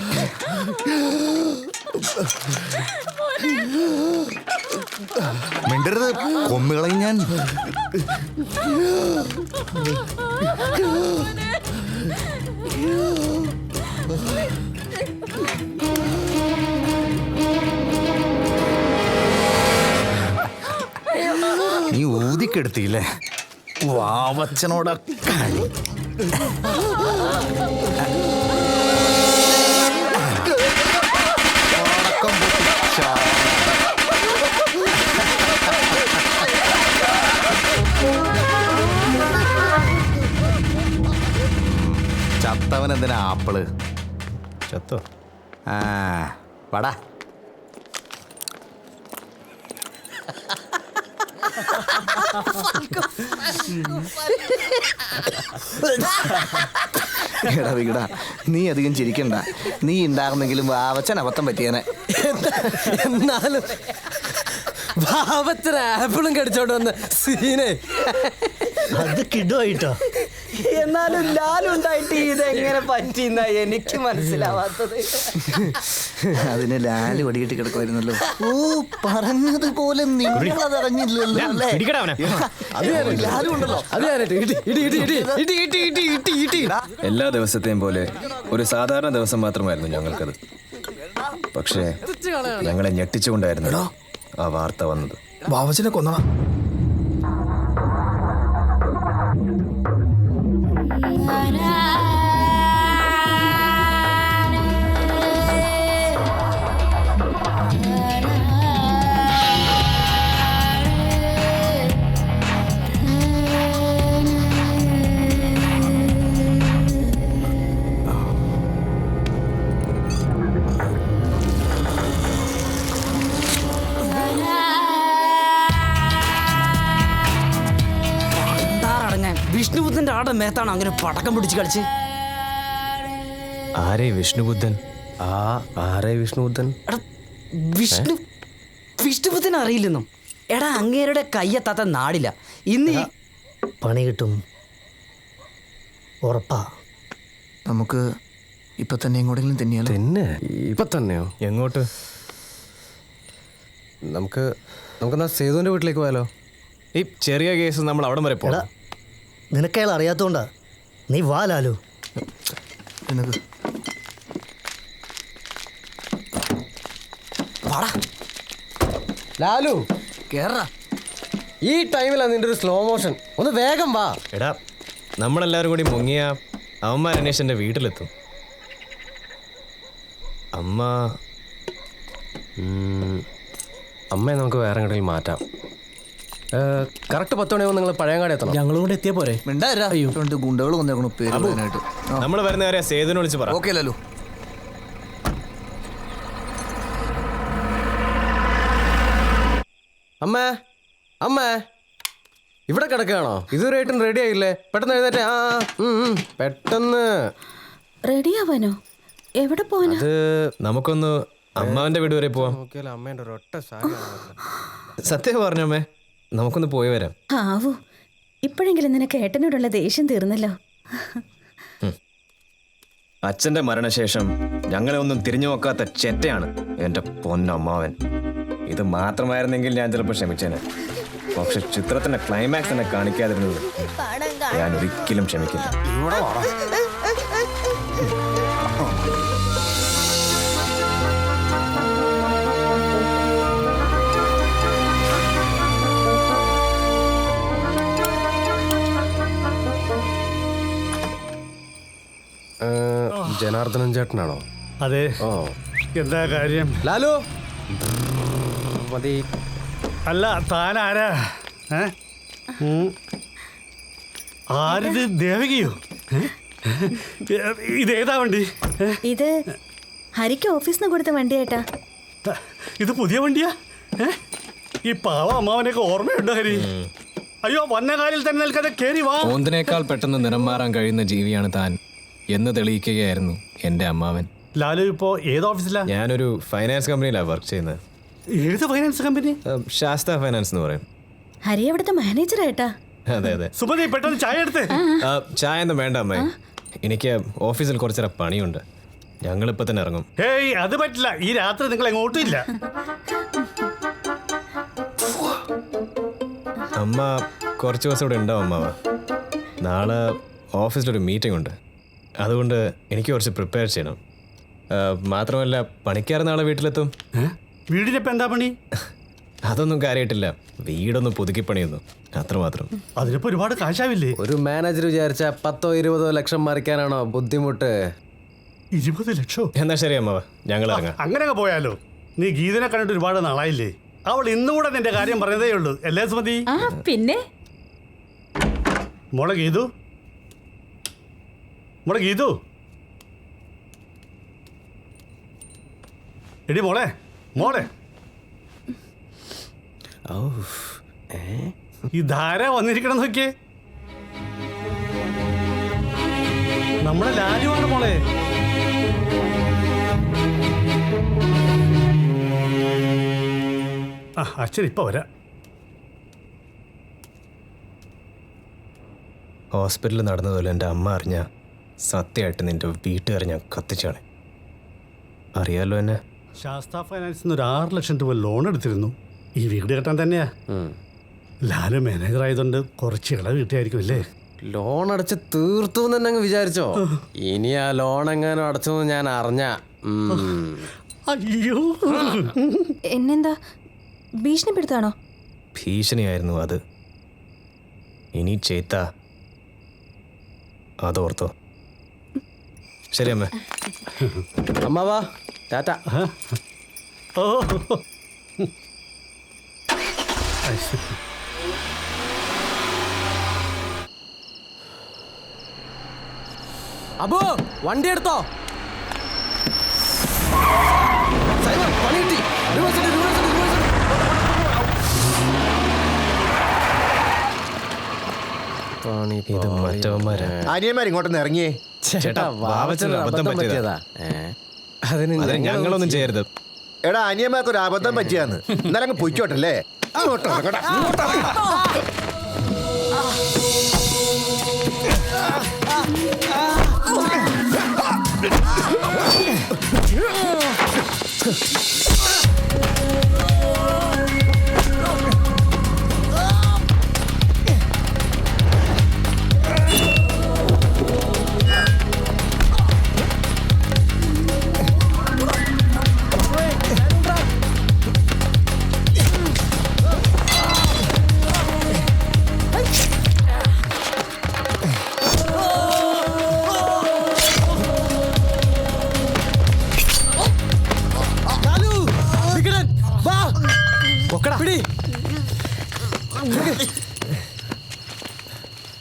മിണ്ടരുത്, കൊന്നുകളയും ഞാൻ. നീ ഊതിക്കെടുത്തില്ലേ വാവച്ചനോട് കളി. ചത്തവൻ എന്തിനാ ആപ്പിള്? ചത്തോ? ആ വടാ. എടാ വികടാ, നീ അധികം ചിരിക്കണ്ട. നീ ഉണ്ടാകുന്നെങ്കിലും വാവച്ചൻ അബദ്ധം പറ്റിയേനെ. എന്നാലും വാവച്ചൻ ആപ്പിളും കടിച്ചോണ്ട് വന്ന സീനെ അത് കിടുവായിട്ടോ. എന്നാലും ലാലുണ്ടായിട്ട് ഇതെങ്ങനെ പറ്റിയെന്നാ എനിക്ക് മനസ്സിലാവാത്തത്. അതിന് ലാല് വടികെട്ടി കിടക്കുമായിരുന്നല്ലോ. ഓ, പറഞ്ഞതുപോലെ നിങ്ങളത് അറിഞ്ഞില്ലല്ലോ അല്ലേ? എല്ലാ ദിവസത്തെയും പോലെ ഒരു സാധാരണ ദിവസം മാത്രമായിരുന്നു ഞങ്ങൾക്കത്. പക്ഷേ ഞങ്ങളെ ഞെട്ടിച്ചുകൊണ്ടായിരുന്നു ആ വാർത്ത വന്നത്. വാവച്ചനെ കൊന്നടാ. വിഷ്ണുബുദ്ധന്റെ ആടെ മേത്താണ് അങ്ങനെ പടക്കം പിടിച്ച് കളിച്ച്? ആരേ വിഷ്ണുബുദ്ധൻ? ആരേ വിഷ്ണുബുദ്ധൻ? എടാ വിഷ്ണുബുദ്ധൻ അറിയില്ലെന്നും. എടാ അങ്ങേരുടെ കയ്യെത്താത്ത നാടില്ല. ഇന്ന് ഈ പണി കിട്ടും ഉറപ്പാ. നമുക്ക് ഇപ്പൊ തന്നെ എങ്ങോട്ടെങ്കിലും തന്നെയാലോ? തന്നെ ഇപ്പൊ തന്നെയോ? എങ്ങോട്ട്? നമുക്കെന്നാ സേതുവിന്റെ വീട്ടിലേക്ക് പോയാലോ? ഈ ചെറിയ കേസ് നമ്മൾ അവിടം വരെ എടാ പോകണം. നിനക്കയാൾ അറിയാത്തോണ്ടാ. നീ വാ ലാലു. നിനക്ക് ലാലു കേറാ. ഈ ടൈമിലാണ് നിന്റെ ഒരു സ്ലോ മോഷൻ. ഒന്ന് വേഗം വാ. എടാ നമ്മളെല്ലാവരും കൂടി മുങ്ങിയ അവന്മാർ അന്വേഷിച്ച് എൻ്റെ വീട്ടിലെത്തും. അമ്മയെ നമുക്ക് വേറെ എങ്ങോട്ടെങ്കിലും മാറ്റാം. കറക്റ്റ് 10 മണിയാകുമ്പോൾ നിങ്ങൾ പഴയങ്ങാടി എത്തണം. ഞങ്ങളും കൂടെ എത്തിയാ പോരെ? മിണ്ടാരാ. രണ്ട് ഗുണ്ടകൾ വന്നേക്കണു പേര് പറയാനായിട്ട്. നമ്മൾ വരുന്ന കാര്യം സേതുവിനെ വിളിച്ച് പറ. ഓക്കെ ലാലു. അമ്മേ ഇവിടെ കിടക്കുകയാണോ? ഇതുവരെയായിട്ടും റെഡി ആയില്ലേ? പെട്ടെന്ന് എഴുന്നേറ്റേ. പെട്ടെന്ന് റെഡി ആവാനോ? എവിടെ പോവാനോ? അത് നമുക്കൊന്ന് അമ്മാവൻ്റെ വീട് വരെ പോവാം. നോക്കിയാലോ അമ്മേൻ്റെ ഒരൊറ്റ സാരി. സത്യം പറഞ്ഞമ്മേ, നമുക്കൊന്ന് പോയി വരാം. ആവൂ, ഇപ്പോഴെങ്കിലും നിനക്ക് ഏട്ടനോടുള്ള ദേഷ്യം തീർന്നല്ലോ. അച്ഛൻ്റെ മരണശേഷം ഞങ്ങളെ ഒന്നും തിരിഞ്ഞു നോക്കാത്ത ചെറ്റയാണ് എൻ്റെ പൊന്നമ്മാവൻ. ഇത് മാത്രമായിരുന്നെങ്കിൽ ഞാൻ ചിലപ്പോൾ ക്ഷമിച്ചേനെ. പക്ഷെ ചിത്രത്തിന്റെ ക്ലൈമാക്സ് എന്നെ കാണിക്കാതിരുന്നത് ഞാൻ ഒരിക്കലും ക്ഷമിക്കില്ല. ജനാർദ്ദനൻ ചേട്ടനാണോ? അതെ. ഓ എന്താ കാര്യം? ലാലു മതി. അല്ല താൻ ആരാ? ആരിത്? ദേവകിയോ? ഇതേതാ വണ്ടി? ഇത് ഹരിക്ക് ഓഫീസിൽ നിന്ന് കൊടുത്ത വണ്ടിയേട്ടാ. ഇത് പുതിയ വണ്ടിയാ? ഈ പാവ അമ്മാവനൊക്കെ ഓർമ്മയുണ്ടോ ഹരി? അയ്യോ, വന്ന കാലിൽ തന്നെ നിൽക്കാതെ കേറി വാ. ഓന്തിനേക്കാൾ പെട്ടെന്ന് നിറം മാറാൻ കഴിയുന്ന ജീവിയാണ് താൻ എന്ന് തെളിയിക്കുകയായിരുന്നു എൻ്റെ അമ്മാവൻ. ലാലു ഇപ്പോ ഏത് ഓഫീസിലാ? ഞാനൊരു ഫൈനാൻസ് കമ്പനിയിലാണ് വർക്ക് ചെയ്യുന്നത്. ഏത് ഫൈനാൻസ് കമ്പനി? ശാസ്ത ഫൈനാൻസ് എന്ന് പറയും. ഹരി അവിടുത്തെ മാനേജറായിട്ടാ. അതെ അതെ. സുമതി പെട്ടെന്ന് ചായ എടുത്ത്. ചായ ഒന്നും വേണ്ട അമ്മേ, എനിക്ക് ഓഫീസിൽ കുറച്ചേറെ പണിയുണ്ട്. ഞങ്ങളിപ്പോൾ തന്നെ ഇറങ്ങും. ഹേയ്, അത് പറ്റില്ല. ഈ രാത്രി നിങ്ങൾ എങ്ങോട്ടും ഇല്ല. അമ്മ കുറച്ച് ദിവസം ഇവിടെ ഉണ്ടാവും അമ്മാവ. നാളെ ഓഫീസിലൊരു മീറ്റിംഗ് ഉണ്ട്, അതുകൊണ്ട് എനിക്ക് കുറച്ച് പ്രിപ്പയർ ചെയ്യണം. മാത്രമല്ല പണിക്കാർ നാളെ വീട്ടിലെത്തും. വീടിനിപ്പോൾ എന്താ പണി? അതൊന്നും കാര്യമായിട്ടില്ല, വീടൊന്ന് പുതുക്കി പണിയുന്നു, അത്രമാത്രം. അതിനിപ്പോ ഒരുപാട് കാശാവില്ലേ? ഒരു മാനേജർ വിചാരിച്ച 10-20 ലക്ഷം മറിക്കാനാണോ ബുദ്ധിമുട്ട്? 20 ലക്ഷം? എന്നാ ശരി അമ്മാവ, ഞങ്ങൾ ഇറങ്ങാം. അങ്ങനെയൊക്കെ പോയാലോ? നീ ഗീതനെ കണ്ടിട്ട് ഒരുപാട് നാളായില്ലേ? അവൾ ഇന്നുകൂടെ നിന്റെ കാര്യം പറഞ്ഞതേ ഉള്ളൂ അല്ലേ സുമതി? പിന്നെ മോളെ ഗീതു, മോളെ ഗീതു, എടി മോളെ, മോളെ, ഈ ധാര വന്നിരിക്കണം നോക്കിയേ. നമ്മുടെ ലാലുവാണ് മോളെ. അച്ഛൻ ഇപ്പൊ വരാം. ഹോസ്പിറ്റലിൽ നടന്നതുപോലെ എൻ്റെ അമ്മ അറിഞ്ഞ സത്യമായിട്ട് നിന്റെ വീട്ടുകാരെ ഞാൻ കത്തിച്ചാണ്. അറിയാലോ എന്നെ. ശാസ്ത ഫൈനാൻസിൽ നിന്ന് ഒരു 6 ലക്ഷം രൂപ ലോൺ എടുത്തിരുന്നു ഈ വീട് കെട്ടാൻ തന്നെയാ. ലാലു മാനേജർ ആയതുകൊണ്ട് കുറച്ച് ഇളവ് കിട്ടിയായിരിക്കും അല്ലേ? ലോൺ അടച്ച് തീർത്തു എന്ന് തന്നെ വിചാരിച്ചോ? ഇനി ആ ലോൺ എങ്ങാനും അടച്ചു ഞാൻ അറിഞ്ഞ. അയ്യോ, എന്നെന്താ ഭീഷണിപ്പെടുത്താണോ? ഭീഷണിയായിരുന്നു അത്. ഇനി ചേത്ത അതോർത്തോ. ശരി അമ്മ. അമ്മാവാ ടാറ്റ. ഓ, അബു വണ്ടി എടുത്തോ. പണി കിട്ടി. ഇത് മറ്റവന്മാരാ. അനിയന്മാർ ഇങ്ങോട്ടൊന്ന് ഇറങ്ങിയേ. ചേട്ടാ വാവച്ചന് അബദ്ധം പറ്റിയതാ. അതിന് ഞങ്ങളൊന്നും ചെയ്യരുത്. എടാ അനിയന്മാർക്ക് ഒരു അബദ്ധം പറ്റിയാന്ന്. എന്നാലും അങ്ങ് പൊയ്ക്കോട്ടല്ലേ. അങ്ങോട്ടോ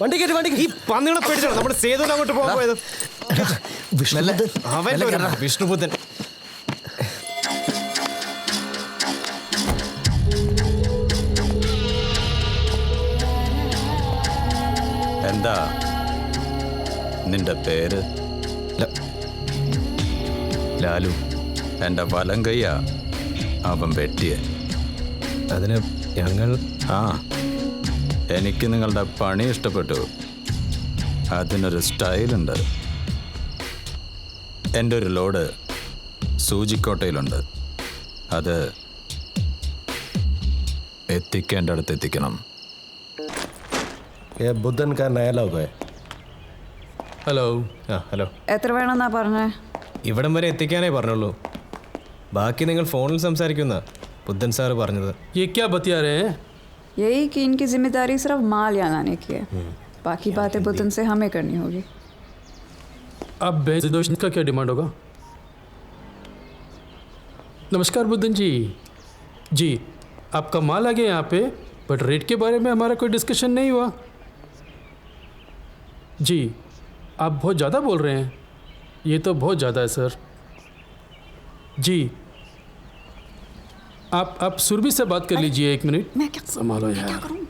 വണ്ടി കയറ്റി വണ്ടി. ഈ പന്നികളെ പേടിച്ചാണ് നമ്മുടെ സേതുവിനെ അങ്ങോട്ട് പോകാൻ പോയത്. അവൻ വിഷ്ണുബുദ്ധൻ. എന്താ നിന്റെ പേര്? ലാലു. എൻ്റെ വലം കയ്യാ അവൻ വെട്ടിയ. അതിന് ഞങ്ങൾ എനിക്ക് നിങ്ങളുടെ പണി ഇഷ്ടപ്പെട്ടു. അതിനൊരു സ്റ്റൈലുണ്ട്. എൻ്റെ ഒരു ലോഡ് സൂചിക്കോട്ടയിലുണ്ട്. അത് എത്തിക്കേണ്ടടുത്ത് എത്തിക്കണം. ബുദ്ധൻ ഹലോ. ഹലോ. എത്ര വേണമെന്നാ പറഞ്ഞേ? ഇവിടം വരെ എത്തിക്കാനേ പറഞ്ഞുള്ളൂ. ബാക്കി നിങ്ങൾ ഫോണിൽ സംസാരിക്കുന്ന ബുദ്ധൻ സാറ് പറഞ്ഞത്. यही कि इनकी जिम्मेदारी सिर्फ माल यहाँ लाने की है, बाकी बातें बुद्धन से हमें करनी होगी. अब बेजोश का क्या डिमांड होगा? नमस्कार बुद्धन जी. जी आपका माल आ गया यहाँ पे, बट रेट के बारे में हमारा कोई डिस्कशन नहीं हुआ. जी आप बहुत ज़्यादा बोल रहे हैं. ये तो बहुत ज़्यादा है सर. जी आप सुरभि से बात कर लीजिए. एक मिनट. मैं क्या संभालो यार. क्या करूं?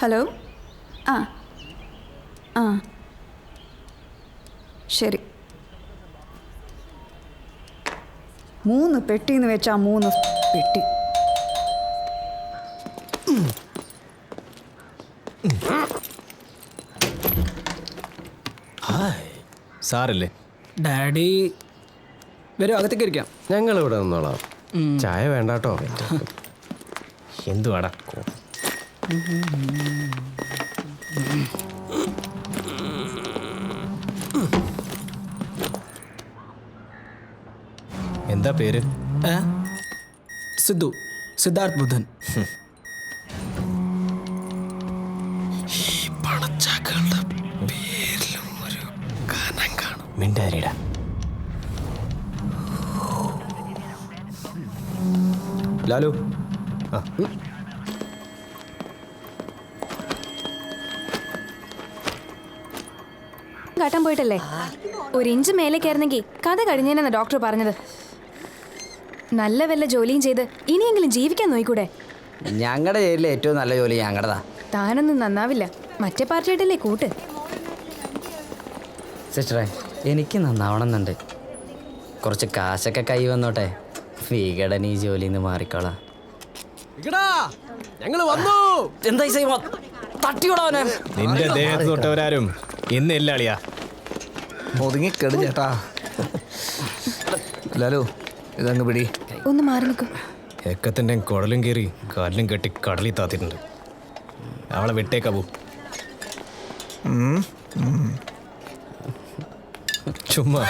हेलो. ശരി. 3 പെട്ടിന്ന് വെച്ചാ 3 പെട്ടി. സാറല്ലേ? ഡാഡി വരും, അകത്തേക്ക് ഇരിക്കാം. ഞങ്ങൾ ഇവിടെ നിന്നോളാം. ചായ വേണ്ട കേട്ടോ. എന്തുവാടാ? എന്താ പേര്? സിദ്ധു. സിദ്ധാർത്ഥ് ബുദ്ധൻ. മിണ്ടാരിടാ. ലാലു. കാട്ടാൻ പോയിട്ടല്ലേ? 1 ഇഞ്ച് മേലേക്കായിരുന്നെങ്കിൽ കഥ കഴിഞ്ഞേനെന്നാ ഡോക്ടർ പറഞ്ഞത്. നല്ല വല്ല ജോലിയും ചെയ്ത് ഇനിയെങ്കിലും ജീവിക്കാൻ നോക്കൂടെ? ഞങ്ങളുടെ ജയിലിലെ ഏറ്റവും നല്ല ജോലി ഞങ്ങളുടെതാ. താനൊന്നും നന്നാവില്ല. മറ്റേ പാർട്ടിയായിട്ടല്ലേ കൂട്ട്. സിസ്റ്ററെ എനിക്ക് നന്നാവണമെന്നുണ്ട്. കുറച്ച് കാശൊക്കെ കൈ വന്നോട്ടെ. വികടൻ ഈ ജോലിയിൽ നിന്ന് മാറിക്കോളാം. ഞങ്ങൾ വന്നു. എന്താ തട്ടിയോടാവനെ? നിന്റെ ദേഹത്ത് തൊട്ടവരാരും ഇന്ന് ഇല്ലാളിയാ. ഒതുങ്ങിക്കെടു ചേട്ടാ. ലാലു ഇതങ്ങ് പിടി. ഒന്ന് മാറി നിൽക്കും. എക്കത്തിൻ്റെ കുടലും കയറി കാലിലും കെട്ടി കടലിൽ താത്തിട്ടുണ്ട്. അവളെ വിട്ടേക്കാവൂ. ചുമ്മാ.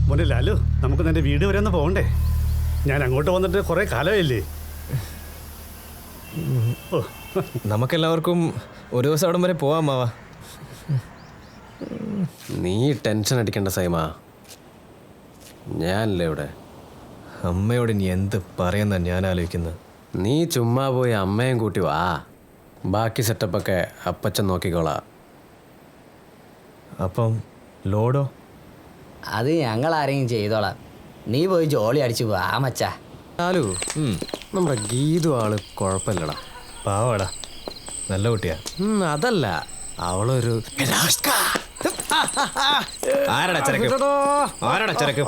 മോനെ ലാലു, നമുക്ക് നിന്റെ വീട് വരെ ഒന്ന് പോകണ്ടേ? ഞാൻ അങ്ങോട്ട് വന്നിട്ട് കുറേ കാലമായില്ലേ. നമുക്കെല്ലാവർക്കും ഒരു ദിവസം അവിടം വരെ പോവാം മാവാ. നീ ടെൻഷൻ അടിക്കേണ്ട സൈമ, ഞാനല്ലേ ഇവിടെ. അമ്മയോട് ഇനി എന്ത് പറയുന്ന ഞാൻ ആലോചിക്കുന്നത്. നീ ചുമ്മാ പോയി അമ്മയും കൂട്ടി വാ. ബാക്കി സെറ്റപ്പൊക്കെ അപ്പച്ചൻ നോക്കിക്കോളാം. അപ്പം ലോഡോ? അത് ഞങ്ങൾ ആരെങ്കിലും ചെയ്തോളാം. നീ പോയി ജോളി അടിച്ചു വാ മച്ചാ. ലാലു, നമ്മുടെ ഗീതു ആള് കുഴപ്പമില്ലടാ. പാവാടാ. നല്ല കുട്ടിയാ. അതല്ല, അവളൊരു ആരടാ ചരക്ക്? ആരടാ ചരക്ക്?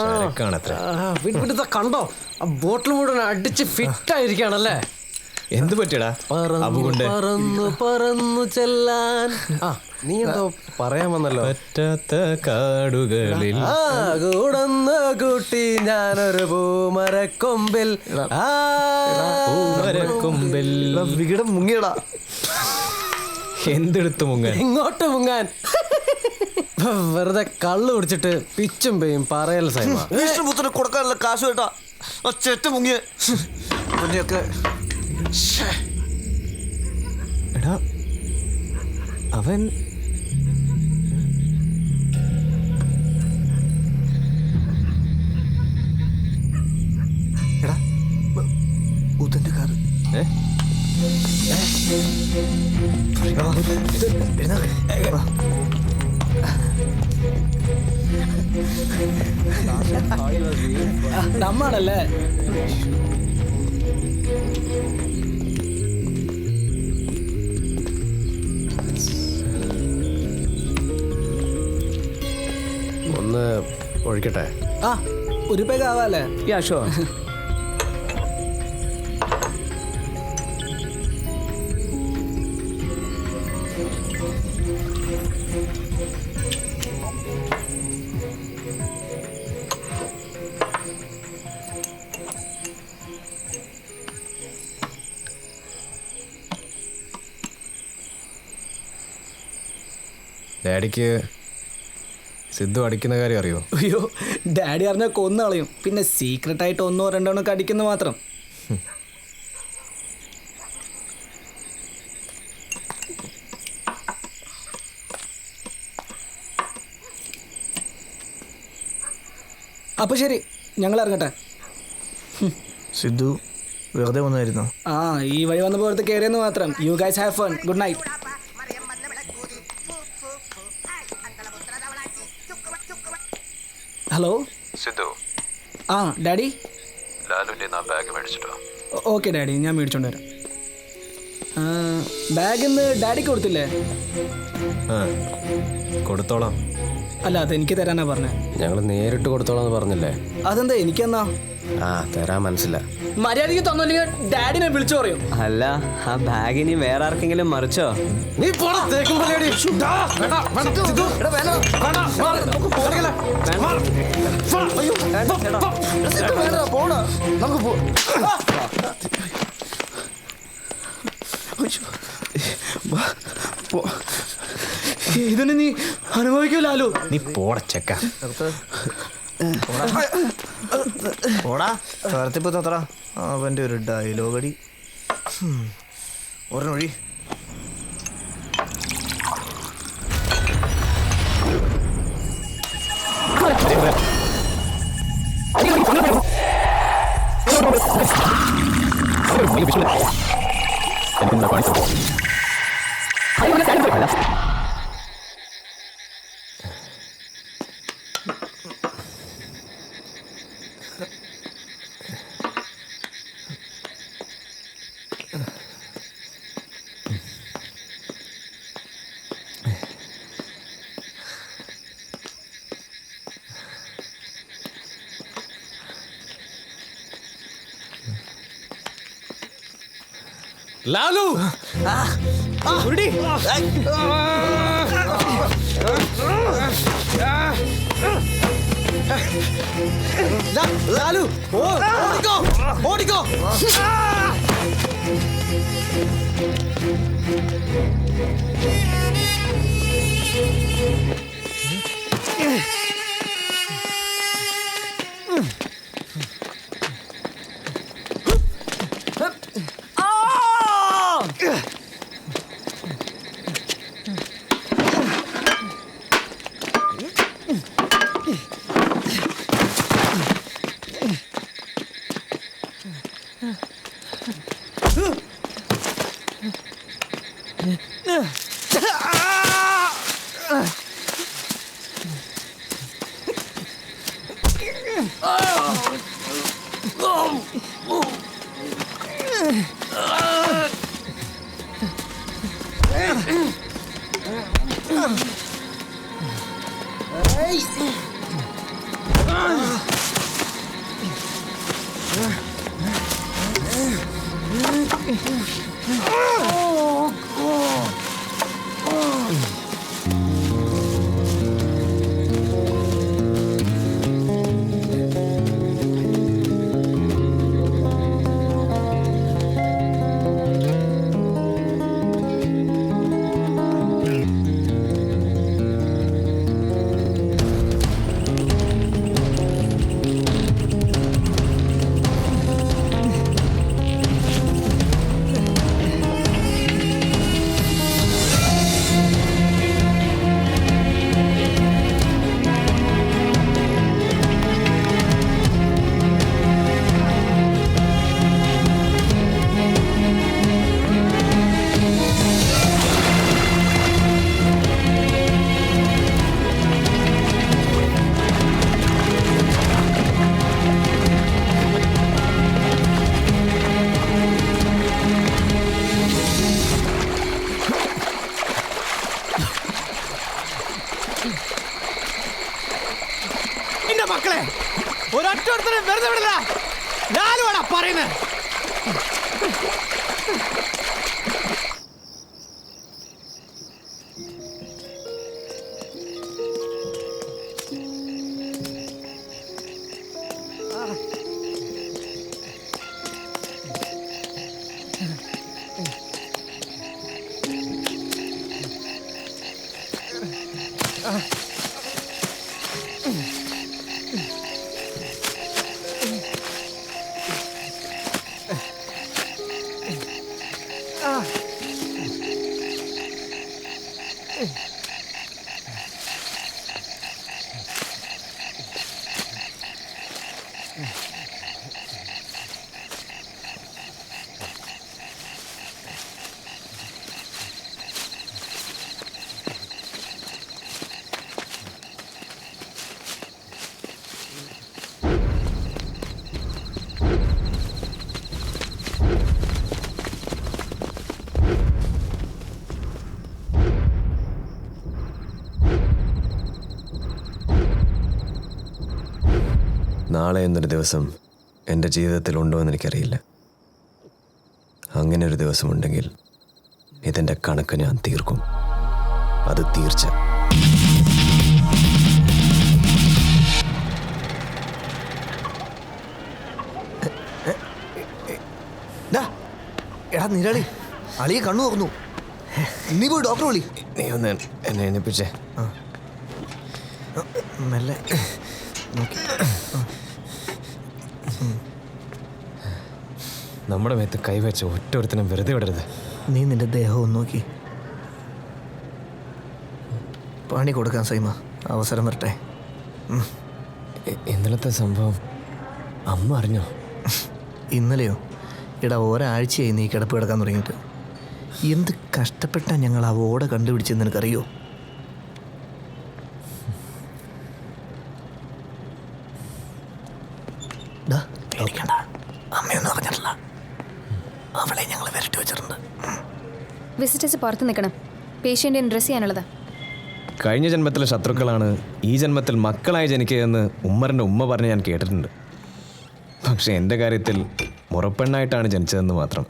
ചരക്കാണത്ര. കണ്ടോ, ആ ബോട്ടിൽ മുഴുവൻ അടിച്ച് ഫിറ്റായിരിക്കാണല്ലേ. എന്ത് പറ്റിയടാ അതുകൊണ്ട്? പറന്നു പറന്നു ചെല്ലാൻ. നീ എന്തോ പറയാൻ വന്നല്ലോ. പറ്റാത്ത കാടുകളിൽ കൂടന്ന് കൂട്ടി ഞാനൊരു പൂമരക്കൊമ്പിൽ. പൂമരക്കൊമ്പിൽ വികടം മുങ്ങിയടാ. എന്തെടുത്ത് മുങ്ങാൻ? ഇങ്ങോട്ട് മുങ്ങാൻ. വെറുതെ കള്ളു കുടിച്ചിട്ട് പിച്ചും പേയും പറയൽ സൈമ. വിഷ്ണുപുത്രന് കൊടുക്കാനുള്ള കാശ് കേട്ടാ ചെറ്റ മുങ്ങിയ മുന്നെയൊക്കെ. എടാ അവൻ എടാ ഉദന്റെ കാറ്. നമ്മളല്ലേ ഒന്ന് ഒഴിക്കട്ടെ. ഒരു പേഗ് ആവാല്ലേ? യാഷോ ഡാഡിക്ക് സിദ്ധു അടിക്കുന്ന കാര്യം അറിയോ? അയ്യോ, ഡാഡി അറിഞ്ഞാൽ കൊന്നു കളയും. പിന്നെ സീക്രട്ടായിട്ട് 1 or 2 ഒക്കെ അടിക്കുന്ന മാത്രം. അപ്പൊ ശരി, ഞങ്ങൾ ഇറങ്ങട്ടെ. സിദ്ധു വെറുതെ വന്നായിരുന്നോ? ഈ വഴി വന്ന പോലത്തെ കയറിയെന്ന് മാത്രം. You guys have fun. Good night. Hello Sidhu. Daddy. ലാലുവിൻ്റെ ബാഗ് മേടിച്ചിട്ടോ? ഓക്കെ ഡാഡി, ഞാൻ മേടിച്ചോണ്ട് വരാം. ബാഗ് ഇന്ന് ഡാഡിക്ക് കൊടുത്തില്ലേ? കൊടുത്തോളാം. അല്ല, അതെനിക്ക് തരാനാ പറഞ്ഞേ. ഞങ്ങൾ നേരിട്ട് കൊടുത്തോളാന്ന് പറഞ്ഞില്ലേ? അതെന്താ എനിക്കെന്നാ? തരാൻ മനസ്സില്ല. മര്യാദയ്ക്ക് തന്നില്ലെങ്കിൽ ഡാഡിനെ വിളിച്ചു പറയും. അല്ല, ആ ബാഗ് ഇനി വേറെ ആർക്കെങ്കിലും മറിച്ചോ? നീ പോടാ, തേക്കും പള്ളിയടി. ഇതിന് നീ അനുഭവിക്കൂലാലോ. നീ പോടച്ചക്ക. ഓടാ തരത്തിപ്പത്ര അവൻ്റെ ഒരു ഡയലോഗ് അടി. ഒരെണ്ണൊഴി. ലാലു, ലാലു, ഓടിക്കോ, ഓടിക്കോ. എന്റെ മക്കളെ ഒരൊറ്റ വെറുതെ വിടില്ല. ഞാനുമാണ് പറയുന്നത്. നാളെ എന്നൊരു ദിവസം എൻ്റെ ജീവിതത്തിൽ ഉണ്ടോ എന്ന് എനിക്കറിയില്ല. അങ്ങനെ ഒരു ദിവസമുണ്ടെങ്കിൽ ഇതിൻ്റെ കണക്ക് ഞാൻ തീർക്കും. അത് തീർച്ച. എടാ നിരാളി, അളിയെ കണ്ണു നോക്കുന്നു. നീ പോയി ഡോക്ടറെ വിളി. നീ ഒന്ന് എന്നെ എണ്ണിപ്പിച്ചേ. മെല്ലെ നമ്മുടെ മേത്ത് കൈവച്ച ഒറ്റൊരുത്തനും വെറുതെ വിടരുത്. നീ നിന്റെ ദേഹവും നോക്കി പണി കൊടുക്കാൻ സൈമ. അവസരം വരട്ടെ. ഇന്നലത്തെ സംഭവം അമ്മ അറിഞ്ഞോ? ഇന്നലെയോ? ഇടാ, ഒരാഴ്ചയായി നീ കിടപ്പ് കിടക്കാൻ തുടങ്ങിയിട്ട്. എന്ത് കഷ്ടപ്പെട്ടാ ഞങ്ങൾ ആ ഓട കണ്ടുപിടിച്ചെന്ന് നിനക്കറിയോ? അമ്മയൊന്നും അറിഞ്ഞിട്ടില്ല. അവളെ ഞങ്ങൾ വരട്ടി വെച്ചിട്ടുണ്ട്. വിസിറ്റേഴ്സ് പുറത്ത് നിൽക്കണം. പേഷ്യൻ്റെ ഡ്രസ് ചെയ്യാനുള്ളതാ. കഴിഞ്ഞ ജന്മത്തിലെ ശത്രുക്കളാണ് ഈ ജന്മത്തിൽ മക്കളായി ജനിക്കുകയെന്ന് ഉമ്മറിൻ്റെ ഉമ്മ പറഞ്ഞ് ഞാൻ കേട്ടിട്ടുണ്ട്. പക്ഷെ എൻ്റെ കാര്യത്തിൽ മുറപ്പെണ്ണായിട്ടാണ് ജനിച്ചതെന്ന് മാത്രം.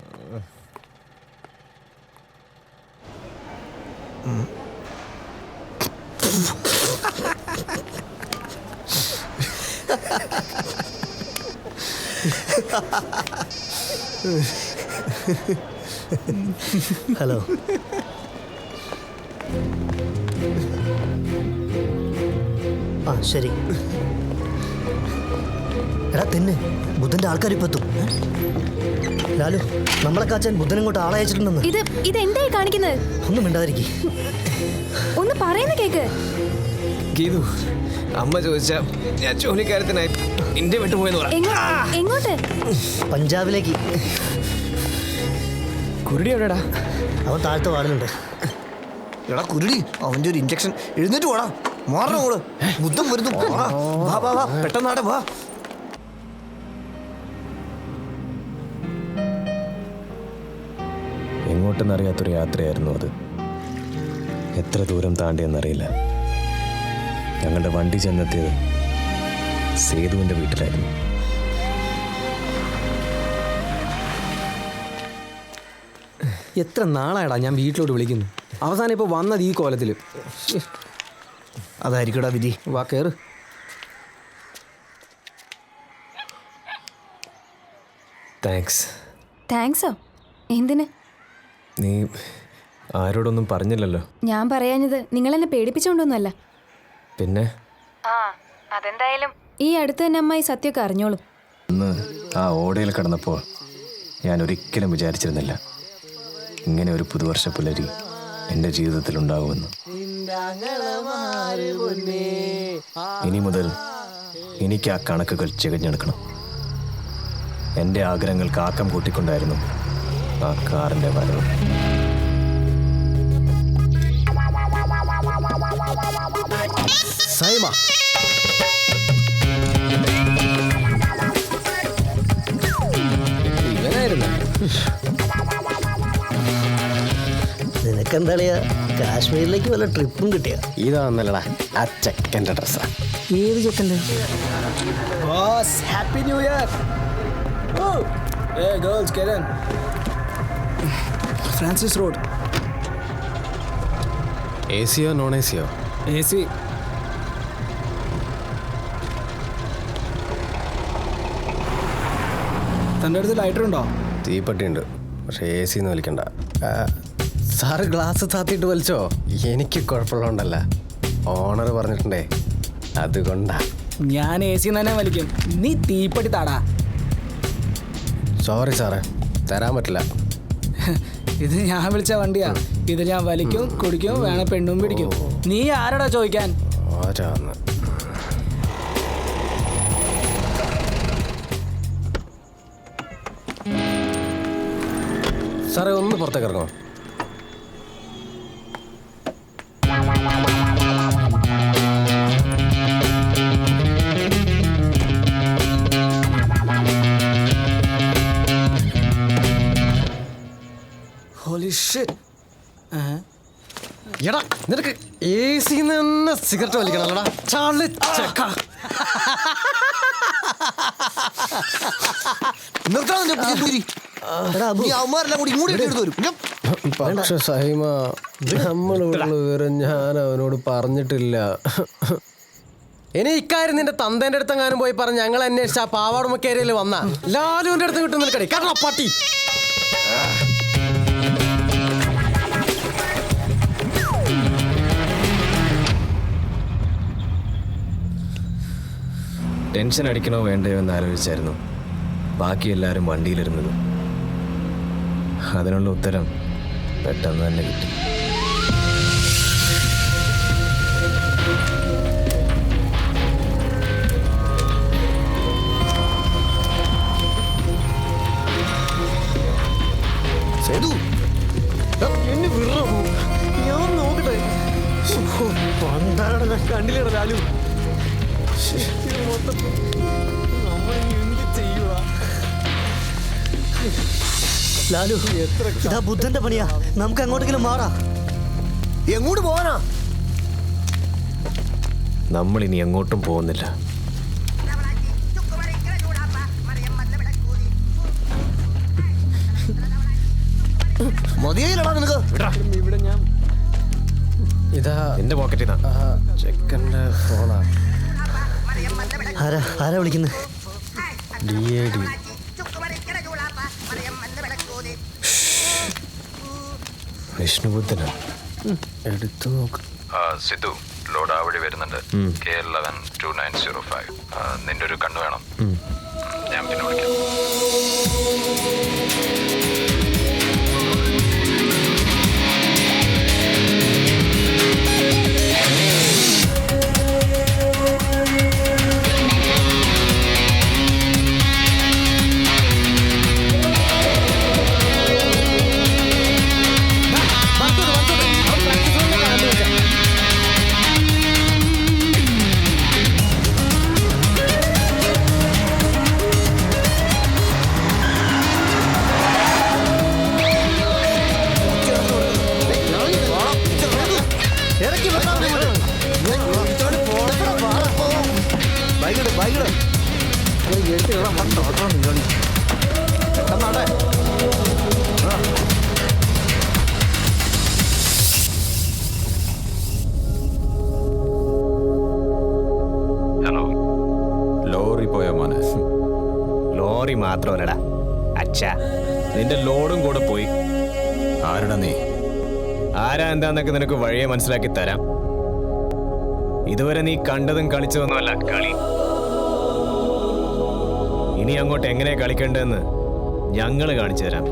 ഹലോ. ആ ശരി. എടാ തെന്ന്, ബുദ്ധന്റെ ആൾക്കാർ ഇപ്പൊ എത്തും. ലാലു, നമ്മളെ കാച്ചാൻ ബുദ്ധൻ ഇങ്ങോട്ട് ആളെ അയച്ചിട്ടുണ്ടെന്ന്. ഇത് എന്തായി കാണിക്കുന്നത്? ഒന്നും മിണ്ടാതിരിക്കും. ഒന്ന് പറയുന്ന കേക്ക്. ഗീതു, അമ്മ ചോദിച്ച ഞാൻ ജോലിക്കാര്യത്തിനായി ഇന്ത്യ വിട്ടുപോയെന്ന് പറ. എങ്ങോട്ട്? പഞ്ചാബിലേക്ക്. കുരുടി എവിടെടാ? അവൻ താഴത്തെ വാർഡിലുണ്ട്. എടാ കുരുടി, അവൻ്റെ ഒരു ഇഞ്ചക്ഷൻ. എഴുന്നേറ്റ് പോടാ. മാറണം അങ്ങോട്ട്. ബുദ്ധം വരുന്നു. വാ വാ വാ, പെട്ടെന്നാടെ വാ. എങ്ങോട്ടെന്നറിയാത്തൊരു യാത്രയായിരുന്നു അത്. എത്ര ദൂരം താണ്ടിയെന്നറിയില്ല. ഞങ്ങളുടെ വണ്ടി ചെന്നെത്തിയത് സേതുവിൻ്റെ വീട്ടിലായിരുന്നു. എത്ര നാളായടാ ഞാൻ വീട്ടിലോട്ട് വിളിക്കുന്നു. അവസാനം ഇപ്പോൾ വന്നത് ഈ കോലത്തിൽ. അതായിരിക്കടാ വിധി. വാ കയറ്. താങ്ക്സ്. താങ്ക്സോ? എന്തിന്? നീ ആരോടൊന്നും പറഞ്ഞില്ലല്ലോ. ഞാൻ പറയാഞ്ഞത് നിങ്ങളെന്നെ പേടിപ്പിച്ചോണ്ടൊന്നുമല്ല. പിന്നെ അതെന്തായാലും ഈ അടുത്ത് തന്നെ അമ്മായി സത്യമൊക്കെ അറിഞ്ഞോളും. അന്ന് ആ ഓടയിൽ കിടന്നപ്പോൾ ഞാൻ ഒരിക്കലും വിചാരിച്ചിരുന്നില്ല ഇങ്ങനെ ഒരു പുതുവർഷ പുലരി എൻ്റെ ജീവിതത്തിൽ ഉണ്ടാകുമെന്ന്. ഇനി മുതൽ എനിക്ക് ആ കണക്കുകൾ ചികഞ്ഞെടുക്കണം. എൻ്റെ ആഗ്രഹങ്ങൾക്ക് ആക്കം കൂട്ടിക്കൊണ്ടായിരുന്നു ആ കാറിൻ്റെ വരവ്. സൈമ നിനക്കെന്താളിയാ കാശ്മീരിലേക്ക് വല്ല ട്രിപ്പും കിട്ടിയ? ഇതാന്നല്ലടാ ആ ചെക്കൻ്റെ ഡ്രസ്സാ. ഏത് ചെക്കൻ്റെ? Happy new year. Francis road. A സിയോ നോൺ എ സിയോ? A C. തൻ്റെ അടുത്ത് ലൈറ്റർ ഉണ്ടോ? തീപ്പട്ടിയുണ്ട്, പക്ഷേ എ സി എന്ന് വലിക്കണ്ട. Sir glass താത്തിയിട്ട് വലിച്ചോ? എനിക്ക് കുഴപ്പമുള്ളതുകൊണ്ടല്ല, ഓണർ പറഞ്ഞിട്ടുണ്ടേ, അതുകൊണ്ടാ. ഞാൻ എ സി തന്നെ വലിക്കും, നീ തീപ്പട്ടി താടാ. സോറി സാറേ, തരാൻ പറ്റില്ല. ഇത് ഞാൻ വിളിച്ച വണ്ടിയാ. ഇത് ഞാൻ വലിക്കും, കുടിക്കും, വേണം പെണ്ണും പിടിക്കും. നീ ആരടാ ചോദിക്കാൻ? ആരാന്ന്? സാറേ ഒന്ന് പുറത്തേക്ക് ഇറങ്ങോ? എടാ നിനക്ക് എ സിന്ന് തന്നെ സിഗരറ്റ് വലിക്കണല്ലോടാ ചാളി ചെക്ക. പക്ഷെ സഹിമ, നമ്മളിവിടെ വിവരം ഞാൻ അവനോട് പറഞ്ഞിട്ടില്ല. ഇനി ഇക്കാര്യം നിന്റെ തന്തേന്റെ അടുത്തെങ്ങാനും പോയി പറഞ്ഞ് ഞങ്ങൾ അന്വേഷിച്ച ആ പാവാടുമക്കേരിയിൽ വന്ന ലാലുവിന്റെ അടുത്ത് കിട്ടുന്ന നിൽക്കണേ കാരണം പട്ടി. ടെൻഷൻ അടിക്കണോ വേണ്ടയോ എന്ന് ആലോചിച്ചായിരുന്നു ബാക്കി എല്ലാവരും വണ്ടിയിലിരുന്നത്. അതിനുള്ള ഉത്തരം പെട്ടെന്ന് തന്നെ കിട്ടി. ഞാൻ നോക്കട്ടെ. കണ്ടില്ലട ലാലു. ലാലു, ഇതാ ബുദ്ധന്റെ പണിയാ. നമുക്ക് അങ്ങോട്ടെങ്കിലും മാറാ. എങ്ങോട്ട് പോവാനാ? നമ്മൾ ഇനി എങ്ങോട്ടും പോകുന്നില്ല. മതിയായില്ലടാ നിനക്ക്. ഇവിടെ ഞാൻ ഇതാ എന്റെ പോക്കറ്റിൽ ചെക്കൻ്റെ ഫോണാ. ആരാ വിളിക്കുന്നത്? DAD. വിഷ്ണുബുദ്ധനാ. എടുത്തു നോക്ക്. സിദ്ധു, ലോഡ് ആ വഴി വരുന്നുണ്ട്. K112905. നിന്റെ ഒരു കണ്ണ് വേണം. ഞാൻ പിന്നെ വിളിക്കാം. ബാഗിട് പെട്ടെന്നാട്ടെ. ഹലോ, ലോറി പോയ മോനെ. ലോറി മാത്രമല്ലടാ അച്ഛാ, നിന്റെ ലോഡും കൂടെ പോയി. ആരുടെ നീ? ആരാ എന്താന്നൊക്കെ നിനക്ക് വഴിയെ മനസ്സിലാക്കി തരാം. ഇതുവരെ നീ കണ്ടതും കളിച്ചതൊന്നുമല്ല കളി. ഇനി അങ്ങോട്ട് എങ്ങനെ കളിക്കേണ്ടതെന്ന് ഞങ്ങൾ കാണിച്ചു തരാം.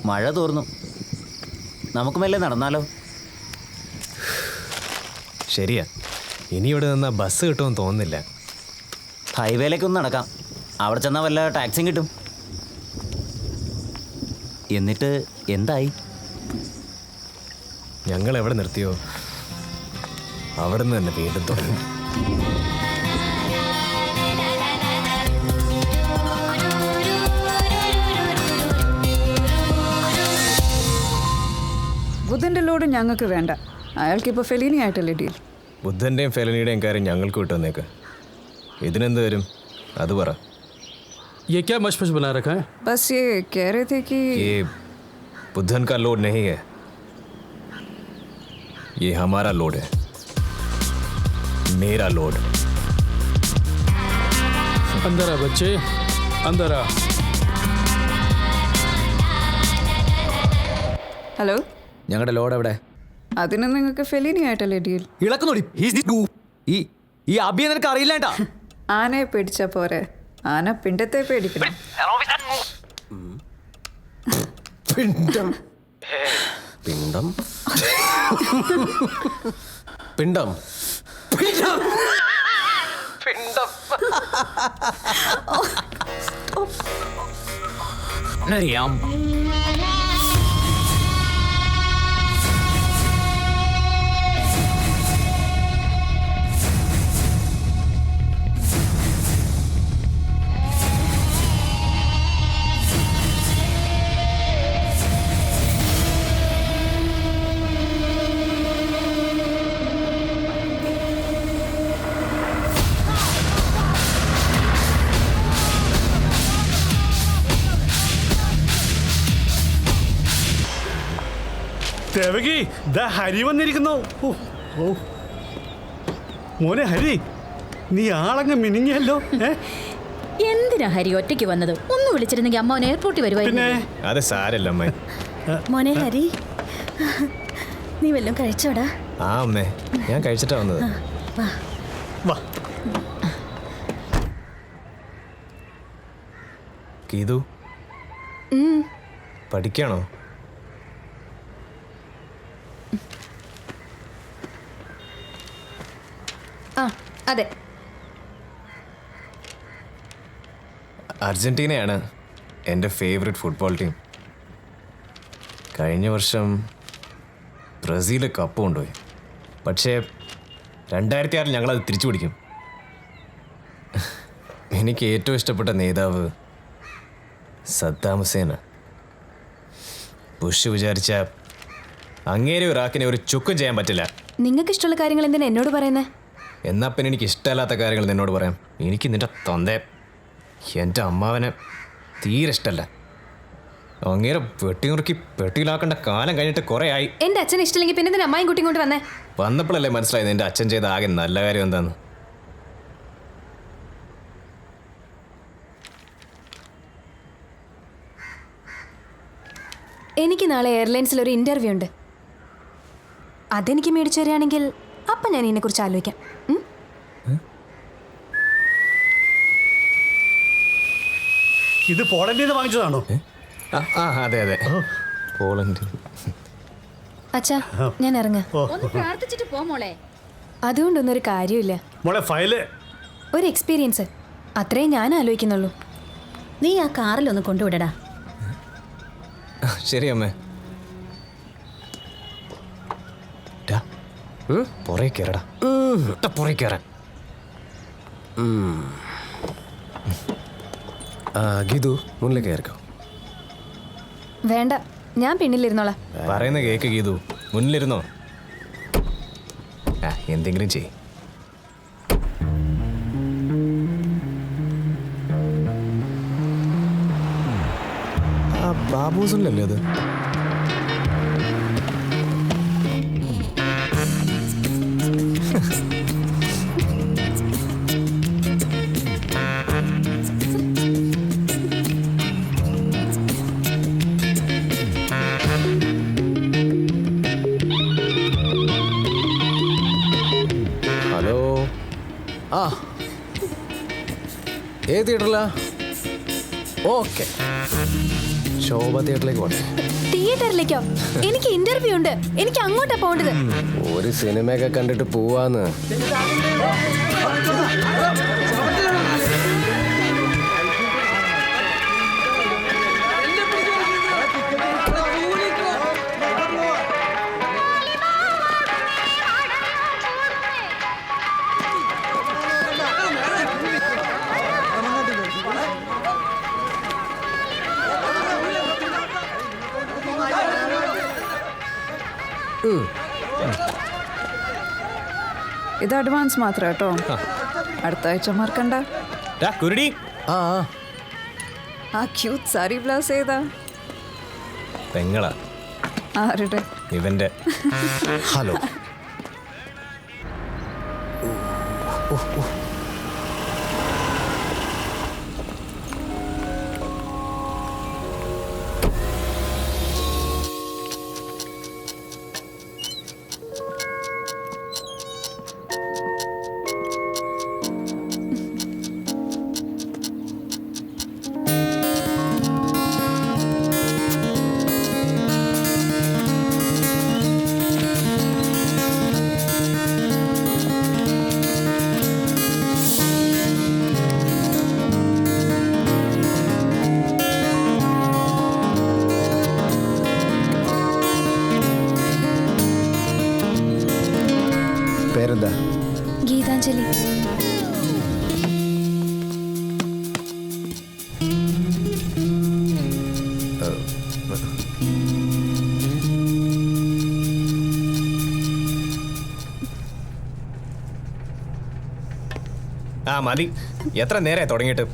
മഴ തോർന്നു, നമുക്ക് മെല്ലെ നടന്നാലോ? ശരിയാ, ഇനി ഇവിടെ നിന്നാ ബസ് കിട്ടുമെന്ന് തോന്നുന്നില്ല. ഹൈവേയിലേക്കൊന്ന് നടക്കാം, അവിടെ ചെന്നാൽ വല്ല ടാക്സിയും കിട്ടും. എന്നിട്ട് എന്തായി? ഞങ്ങൾ എവിടെ നിർത്തിയോ അവിടെ നിന്ന് തന്നെ വീണ്ടും തുടങ്ങി. ബുദ്ധൻ്റെ ലോഡ് ഞങ്ങൾക്ക് വേണ്ട. അയാൾക്കിപ്പോൾ ഫെലീനി ആയിട്ടല്ലേ ഡീൽ. ബുദ്ധൻ്റെയും ഫെലനിയുടെയും കാര്യം ഞങ്ങൾക്ക് വിട്ടുവന്നേക്ക്. ഇതിനെന്ത് വരും അത് പറ. ये क्या मशमश बना रखा है? बस ये कह रहे थे कि ये बुद्धन का लोड नहीं है, ये हमारा लोड है, मेरा लोड. अंदर आ बच्चे, अंदर आ. ഹലോ, ഞങ്ങളുടെ ലോഡ് എവിടെ? അതിന് നിങ്ങൾക്ക് ഫെലീനി ആയിട്ടല്ലേ ഡീൽ. ഇളക്കുന്നോടി ഈ അബിയെ നിനക്ക് അറിയില്ലേട്ടാ. ആനയെ പേടിച്ച പോരെ, ആന പിണ്ടത്തെ പേടിക്കണം. പിണ്ടം പിണ്ടം പിണ്ടം പിണ്ടം അറിയാം. ദേവകി, ദാ ഹരി വന്നിരിക്കുന്നു. ഓ, ഓ. മോനെ ഹരി, നീ ആളങ്ങ് മിനിങ്ങിയല്ലോ. എന്തിനാ ഹരി ഒറ്റയ്ക്ക് വന്നത്? ഒന്ന് വിളിച്ചിരുന്നെങ്കിൽ അമ്മ അവൻ എയർപോർട്ടിൽ വരുമായിരുന്നു. അത് സാരല്ല അമ്മേ. മോനെ ഹരി, നീ വല്ലതും കഴിച്ചോടാ? ആ അമ്മേ, ഞാൻ കഴിച്ചിട്ടാ വന്നത്. വാ. വാ. ഗീതു, പഠിക്കാണോ? ആ അതെ. അർജന്റീനയാണ് എൻ്റെ ഫേവറേറ്റ് ഫുട്ബോൾ ടീം. കഴിഞ്ഞ വർഷം ബ്രസീൽ കപ്പ് കൊണ്ടുപോയി. പക്ഷേ 2006 ഞങ്ങളത് തിരിച്ചു പിടിക്കും. എനിക്ക് ഏറ്റവും ഇഷ്ടപ്പെട്ട നേതാവ് സദ്ദാം ഹുസൈനാണ്. ബുഷ് വിചാരിച്ച അങ്ങേരെ ഇറാഖിനെ ഒരു ചുക്കും ചെയ്യാൻ പറ്റില്ല. നിങ്ങൾക്ക് ഇഷ്ടമുള്ള കാര്യങ്ങൾ എന്തിനാ എന്നോട് പറയുന്നത്? എന്നാ പിന്നെ എനിക്ക് ഇഷ്ടമല്ലാത്ത കാര്യങ്ങൾ നിന്നോട് പറയാം. എനിക്ക് നിന്റെ തൊന്തേ, എൻ്റെ അമ്മാവനെ തീരെ ഇഷ്ടമല്ല. അങ്ങേരെ വെട്ടിനുറുക്കി പെട്ടിയിലാക്കേണ്ട കാലം കഴിഞ്ഞിട്ട് കുറേ ആയി. എന്റെ അച്ഛനെ ഇഷ്ടമില്ലെങ്കിൽ പിന്നെ എന്തിനാ അമ്മായും കുട്ടിയും കൊണ്ട് വന്നേ? വന്നപ്പോഴല്ലേ മനസ്സിലായത് എൻ്റെ അച്ഛൻ ചെയ്ത ആകെ നല്ല കാര്യം എന്താന്ന്. എനിക്ക് നാളെ എയർലൈൻസിൽ ഒരു ഇന്റർവ്യൂ ഉണ്ട്. അതെനിക്ക് മേടിച്ചു തരികയാണെങ്കിൽ അപ്പം ഞാൻ ഇതിനെക്കുറിച്ച് ആലോചിക്കാം. ഇത് പോളണ്ടിൽ നിന്ന് വാങ്ങിച്ചതാണോ? അതെ അതെ, പോളണ്ട്. അച്ഛാ, ഞാൻ ഇറങ്ങാം. ഒന്ന് പ്രാർത്ഥിച്ചിട്ട് പോ മോളെ. അതുകൊണ്ടൊന്നൊരു കാര്യമില്ല. മോളെ ഫയല് ഒരു എക്സ്പീരിയൻസ്, അത്രേ ഞാൻ ആലോചിക്കുന്നുള്ളൂ. നീ ആ കാറിലൊന്ന് കൊണ്ടുവിടടാ. ശരി അമ്മേ. പുറകെ കയറടാ, പുറകെ കയറാൻ. ഗീതു മുന്നിലേക്ക് കയറിക്കോ. വേണ്ട, ഞാൻ പിന്നിലിരുന്നോളാം. പറയുന്ന കേക്ക് ഗീതു, മുന്നിലിരുന്നോ. എന്തെങ്കിലും ചെയ്. ബാബൂസല്ലേ അത്? ഹലോ. ആ, ഏത് തിയേറ്ററിലാ? ഓക്കെ, ശോഭ തിയേറ്ററിലേക്ക് പോട്ടെ. തിയേറ്ററിലേക്കോ? എനിക്ക് ഇന്റർവ്യൂ ഉണ്ട്, എനിക്ക് അങ്ങോട്ടാ പോണ്ടത്. ഒരു സിനിമയൊക്കെ കണ്ടിട്ട് പോവാന്ന്. ഇത് അഡ്വാൻസ് മാത്രം കേട്ടോ, അടുത്ത ആഴ്ച മറക്കണ്ട. ആ ക്യൂട്ട് സാരി ബ്ലൗസ് ഏതാ? പെങ്ങളാ. ആരുടെ? ഇവന്റെ. ഹലോ. പേരെന്താ? ഗീതാഞ്ജലി. മതി, എത്ര നേരമായി തുടങ്ങിയിട്ട്?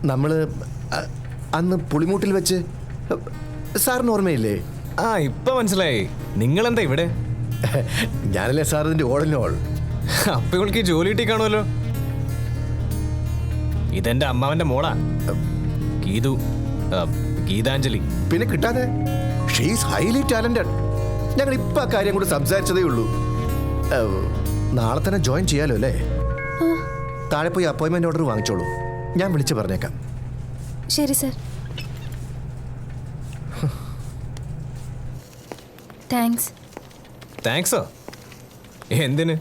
നമ്മള് അന്ന് പുളിമൂട്ടിൽ വെച്ച് സാറിന് ഓർമ്മയില്ലേ? ഇപ്പൊ മനസ്സിലായി. നിങ്ങളെന്താ ഇവിടെ? ഞാനല്ലേ സാർ ഇതിന്റെ ഓളിനോൾ. അപ്പൊ ഇവൾക്ക് ജോലി കിട്ടി കാണുമല്ലോ. ഇതെന്റെ അമ്മാവന്റെ മോളാ, ഗീതു, ഗീതാഞ്ജലി. പിന്നെ കിട്ടാതെ, ഷീസ് ഹൈലി ടാലന്റഡ്. ഞങ്ങൾ ഇപ്പൊ ആ കാര്യം കൂടെ സംസാരിച്ചതേ ഉള്ളൂ. നാളെ തന്നെ ജോയിൻ ചെയ്യാലോ അല്ലേ? താഴെ പോയി അപ്പോയിന്റ്മെന്റ് ഓർഡർ വാങ്ങിച്ചോളൂ, ഞാൻ വിളിച്ചു പറഞ്ഞേക്കാം. ശരി സർ. താങ്ക്സ്. താങ്ക്സോ? എന്തിന്?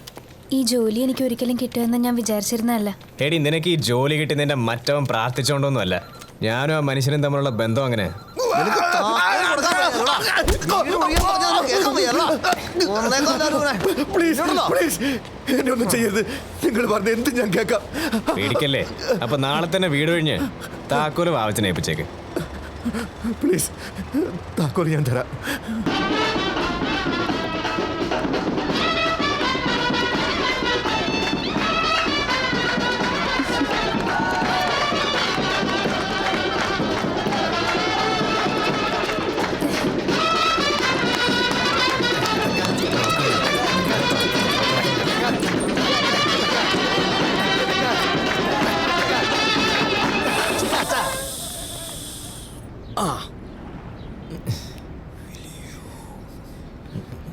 ഈ ജോലി എനിക്ക് ഒരിക്കലും കിട്ടുമെന്ന് ഞാൻ വിചാരിച്ചിരുന്നല്ല. എടി, നിനക്ക് ഈ ജോലി കിട്ടുന്നതിന്റെ മറ്റവൻ പ്രാർത്ഥിച്ചോണ്ടൊന്നുമല്ല. ഞാനും ആ മനുഷ്യനും തമ്മിലുള്ള ബന്ധം അങ്ങനെ. എന്നെ ഒന്നും ചെയ്യരുത്, നിങ്ങൾ പറഞ്ഞ എന്ത് ഞാൻ കേൾക്കാം. പേടിക്കല്ലേ. അപ്പൊ നാളെ തന്നെ വീട് കഴിഞ്ഞ് താക്കോല് വാവച്ചനെ ഏൽപ്പിച്ചേക്ക്. പ്ലീസ്, താക്കോല് ഞാൻ തരാം.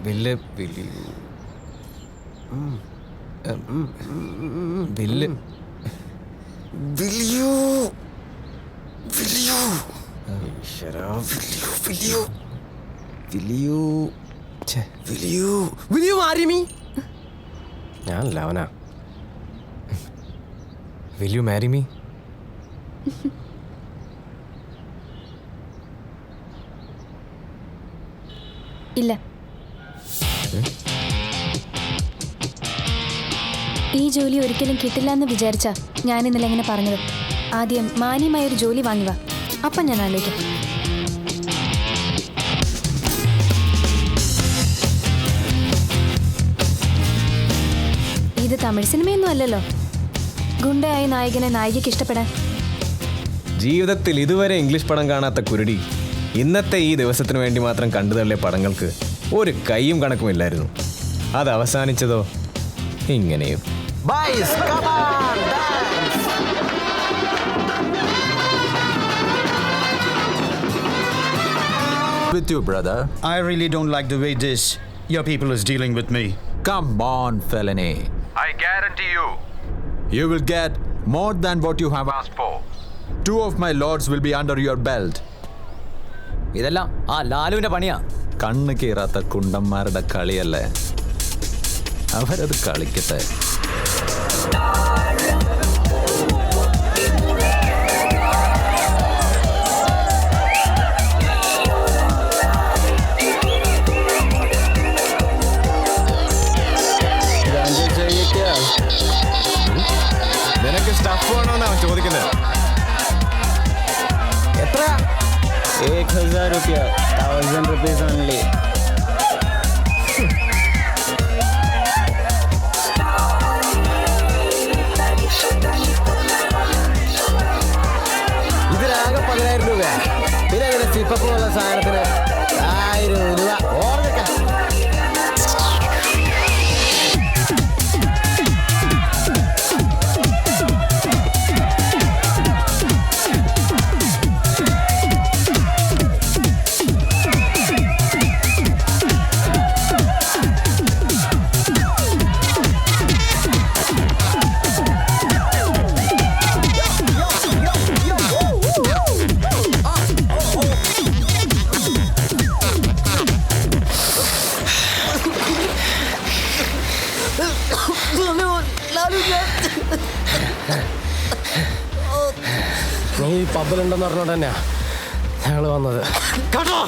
ബില്ല് ബില്ല് ഞാനല്ല, അവനാ. Will you marry me? ഇല്ല. ഈ ജോലി ഒരിക്കലും കിട്ടില്ല എന്ന് വിചാരിച്ചാ ഞാൻ ഇന്നലെ എങ്ങനെ പറഞ്ഞത്. ആദ്യം മാന്യമായൊരു ജോലി വാങ്ങുക, അപ്പം ഞാൻ ആലോചിക്കാം. ഇത് തമിഴ് സിനിമയൊന്നും അല്ലല്ലോ, ഗുണ്ടയായ നായകനെ നായികയ്ക്ക് ഇഷ്ടപ്പെടാൻ. ജീവിതത്തിൽ ഇതുവരെ ഇംഗ്ലീഷ് പടം കാണാത്ത കുരുടി ഇന്നത്തെ ഈ ദിവസത്തിന് വേണ്ടി മാത്രം കണ്ടു തള്ളിയ പടങ്ങൾക്ക് ഒരു കൈയും കണക്കുമില്ലായിരുന്നു. അത് അവസാനിച്ചതോ ഇങ്ങനെയും. With you, brother. I really don't like the way your people is dealing with me. Come on, Felony. I guarantee you. You will get more than what you have asked for. 2 of my lords will be under your belt. ഇതെല്ലാം ആ ലാലുവിന്റെ പണിയാ. കണ്ണ് കീറാത്ത കുണ്ടന്മാരുടെ കളിയല്ലേ, അവരത് കളിക്കട്ടെ. നിനക്ക് സ്റ്റഫ് വേണോന്നാണ് ചോദിക്കുന്നത്. എത്ര? 1000 രൂപ, 1000 rupees only. ഇതിനാകെ 10,000 രൂപ. പിന്നെ അതിന്റെ സിപ്പുള്ള സാധനത്തിന് 1000 രൂപ. ഓർമ്മിക്കാം. നീ പബ്ബിലുണ്ടെന്ന് പറഞ്ഞോണ്ട് തന്നെയാ ഞങ്ങൾ വന്നത് കേട്ടോ.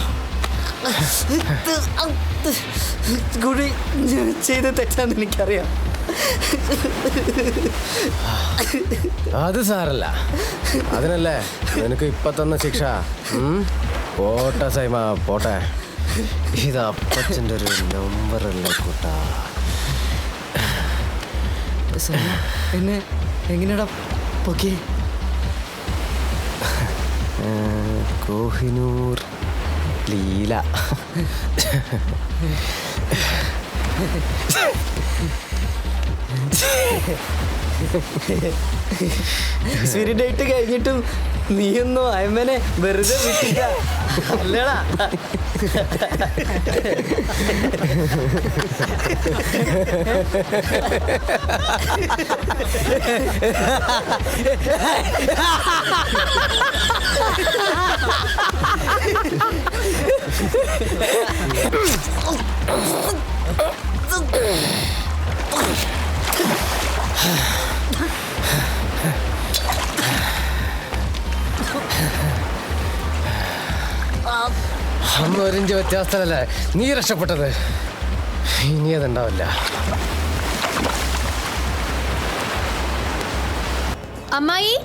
കുഴി ചെയ്ത് തെറ്റാന്ന് എനിക്കറിയാം. അത് സാരല്ല, അതിനല്ലേ നിനക്ക് ഇപ്പൊ തന്ന ശിക്ഷ. പോട്ടെ സൈമ പോട്ടെ. ഇത് അപ്പച്ചൻ്റെ ഒരു നമ്പറല്ല കൂട്ടാ. എന്നെ എങ്ങനെയാടാ പൊക്കി? കോഹിനൂർ ലീല. എക്സ്പയറി ഡേറ്റ് കഴിഞ്ഞിട്ടും നീയൊന്നും അയമ്മനെ വെറുതെ വിട്ടില്ല അല്ലേടാ? അന്ന് 1 ഇഞ്ച് വ്യത്യാസത്തിലല്ലേ നീ രക്ഷപ്പെട്ടത്. ഇനി അതുണ്ടാവില്ല. അമ്മായി,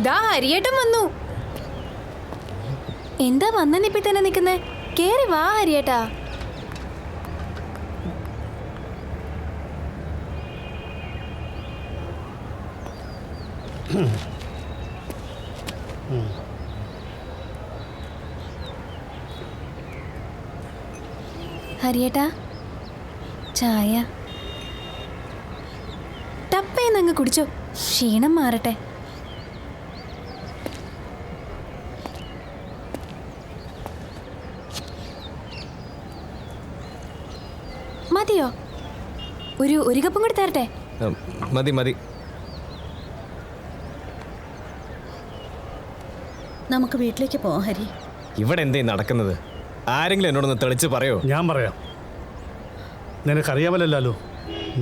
ദാ ഹരിയേട്ടൻ വന്നു. എന്താ വന്ന നിപ്പി തന്നെ നിൽക്കുന്നേ? കേറി വാ ഹരിയേട്ടാ. ഹരിയേട്ടാ, ചായ ടപ്പേന്നങ്ങ് കുടിച്ചോ, ക്ഷീണം മാറട്ടെ. മതിയോ? ഒരു കപ്പും കൂടി തരട്ടെ? മതി മതി. നമുക്ക് വീട്ടിലേക്ക് പോവാം ഹരി. ഇവിടെ എന്തേ നടക്കുന്നത്? ആരെങ്കിലും എന്നോടൊന്ന് തെളിച്ച് പറയോ? ഞാൻ പറയാം. നിനക്കറിയാമല്ലോ,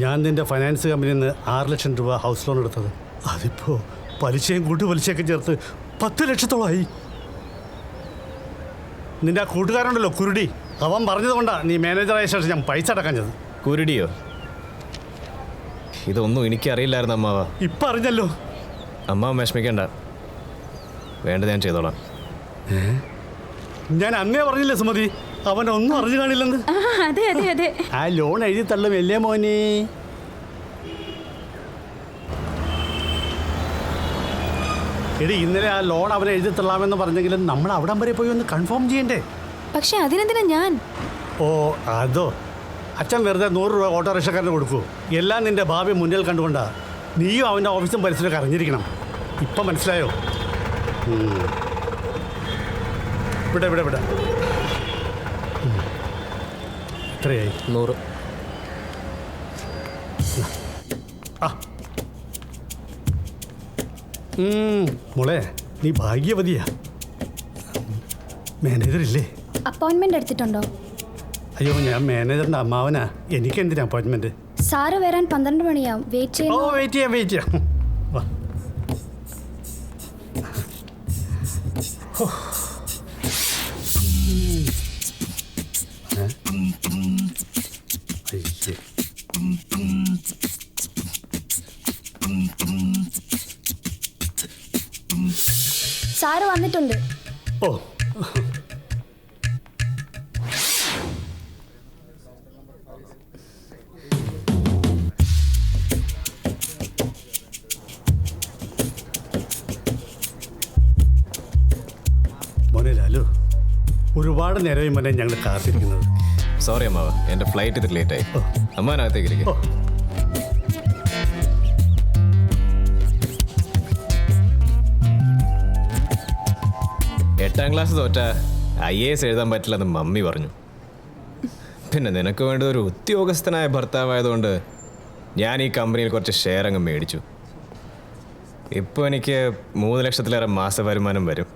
ഞാൻ നിന്റെ ഫൈനാൻസ് കമ്പനിയിൽ നിന്ന് 6 ലക്ഷം രൂപ ഹൗസ് ലോൺ എടുത്തത്. അതിപ്പോൾ പലിശയും കൂട്ടുപലിശയൊക്കെ ചേർത്ത് 10 ലക്ഷത്തോളമായി. നിന്റെ ആ കൂട്ടുകാരുണ്ടല്ലോ കുരുടി, അവൻ പറഞ്ഞതുകൊണ്ടാ നീ മാനേജറായ ശേഷം ഞാൻ പൈസ അടക്കാഞ്ഞത്. കുരുടിയോ? ഇതൊന്നും എനിക്കറിയില്ലായിരുന്നു അമ്മാവ. ഇപ്പം അറിഞ്ഞല്ലോ. അമ്മാവൻ വിഷമിക്കണ്ട, വേണ്ടത് ഞാൻ ചെയ്തോളാം. ഞാൻ അന്നേ പറഞ്ഞില്ലേ സുമതി, അവനൊന്നും അറിഞ്ഞു കാണില്ലെന്ന്. അതെ അതെ അതെ. ആ ലോൺ എഴുതി തള്ളും അല്ലേ മോനെ. എടി, ഇന്നലെ ആ ലോൺ അവനെ എഴുതി തള്ളാമെന്ന് പറഞ്ഞെങ്കിലും നമ്മൾ അവിടം വരെ പോയി ഒന്ന് കൺഫേം ചെയ്യണ്ടേ? പക്ഷെ അതിനെന്തിനാ ഞാൻ? ഓ അതോ, അച്ഛൻ വെറുതെ 100 രൂപ ഓട്ടോറിക്ഷക്കാരന് കൊടുക്കൂ. എല്ലാം നിന്റെ ഭാവി മുന്നിൽ കണ്ടുകൊണ്ടാ. നീയും അവൻ്റെ ഓഫീസും പരിസരമൊക്കെ അറിഞ്ഞിരിക്കണം. ഇപ്പം മനസ്സിലായോ? ഇവിടെ ഇവിടെ ഇവിടെ എത്രയായി? 100. മോളെ, നീ ഭാഗ്യവതിയാ. മാനേജറില്ലേ? അപ്പോയിന്റ്മെന്റ് എടുത്തിട്ടുണ്ടോ? അയ്യോ, ഞാൻ മാനേജറിന്റെ അമ്മാവനാ. എനിക്ക് എന്തിനാ അപ്പോയിന്റ്മെന്റ്? സാറ് വരാൻ 12 മണിയാവും. വെയിറ്റ് ചെയ്യാം. ഓ വെയിറ്റ് ചെയ്യാം. വാ. സാറ് വന്നിട്ടുണ്ട്. ഓ, മോനെ ലാലു, ഒരുപാട് നേരമായി മോനെ ഞങ്ങൾ കാത്തിരിക്കുന്നത്. സോറി അമ്മാവ, എൻ്റെ ഫ്ലൈറ്റ് ഇത് ലേറ്റായി. അമ്മാനകത്തേക്ക് ഇരിക്കും. 8ാം ക്ലാസ് തോറ്റ IAS എഴുതാൻ പറ്റില്ലെന്ന് മമ്മി പറഞ്ഞു. പിന്നെ നിനക്ക് വേണ്ട ഒരു ഉദ്യോഗസ്ഥനായ ഭർത്താവായതുകൊണ്ട് ഞാൻ ഈ കമ്പനിയിൽ കുറച്ച് ഷെയർ അങ്ങ് മേടിച്ചു. ഇപ്പോൾ എനിക്ക് 3 ലക്ഷത്തിലേറെ മാസ വരുമാനം വരും.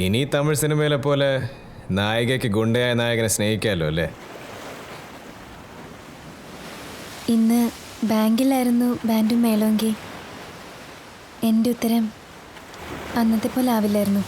ഇനി തമിഴ് സിനിമയിലെ പോലെ നായികയ്ക്ക് ഗുണ്ടയായ നായകനെ സ്നേഹിക്കാമല്ലോ അല്ലേ? ഇന്ന് ബാങ്കിലായിരുന്നു ബാൻഡും മേളമെങ്കിൽ എൻ്റെ ഉത്തരം അന്നത്തെ പോലെ ആവില്ലായിരുന്നു.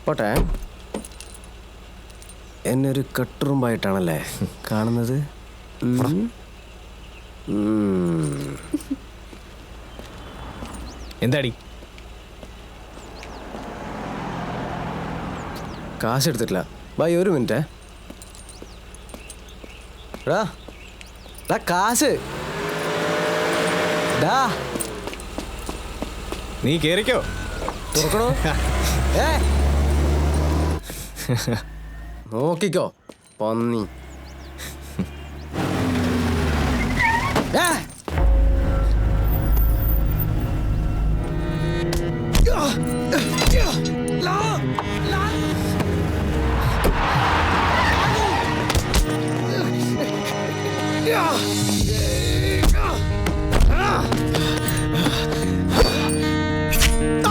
പോട്ടെ. എന്നെ ഒരു കട്ടുറുമ്പായിട്ടാണല്ലേ കാണുന്നത്? എന്താടി? കാശ് എടുത്തിട്ടില്ല. ബൈ, ഒരു മിനിറ്റ്. കാശ് നീ കേറിക്കോ. തുറക്കണോ? നോക്കിക്കോ പന്നി.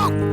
Oh!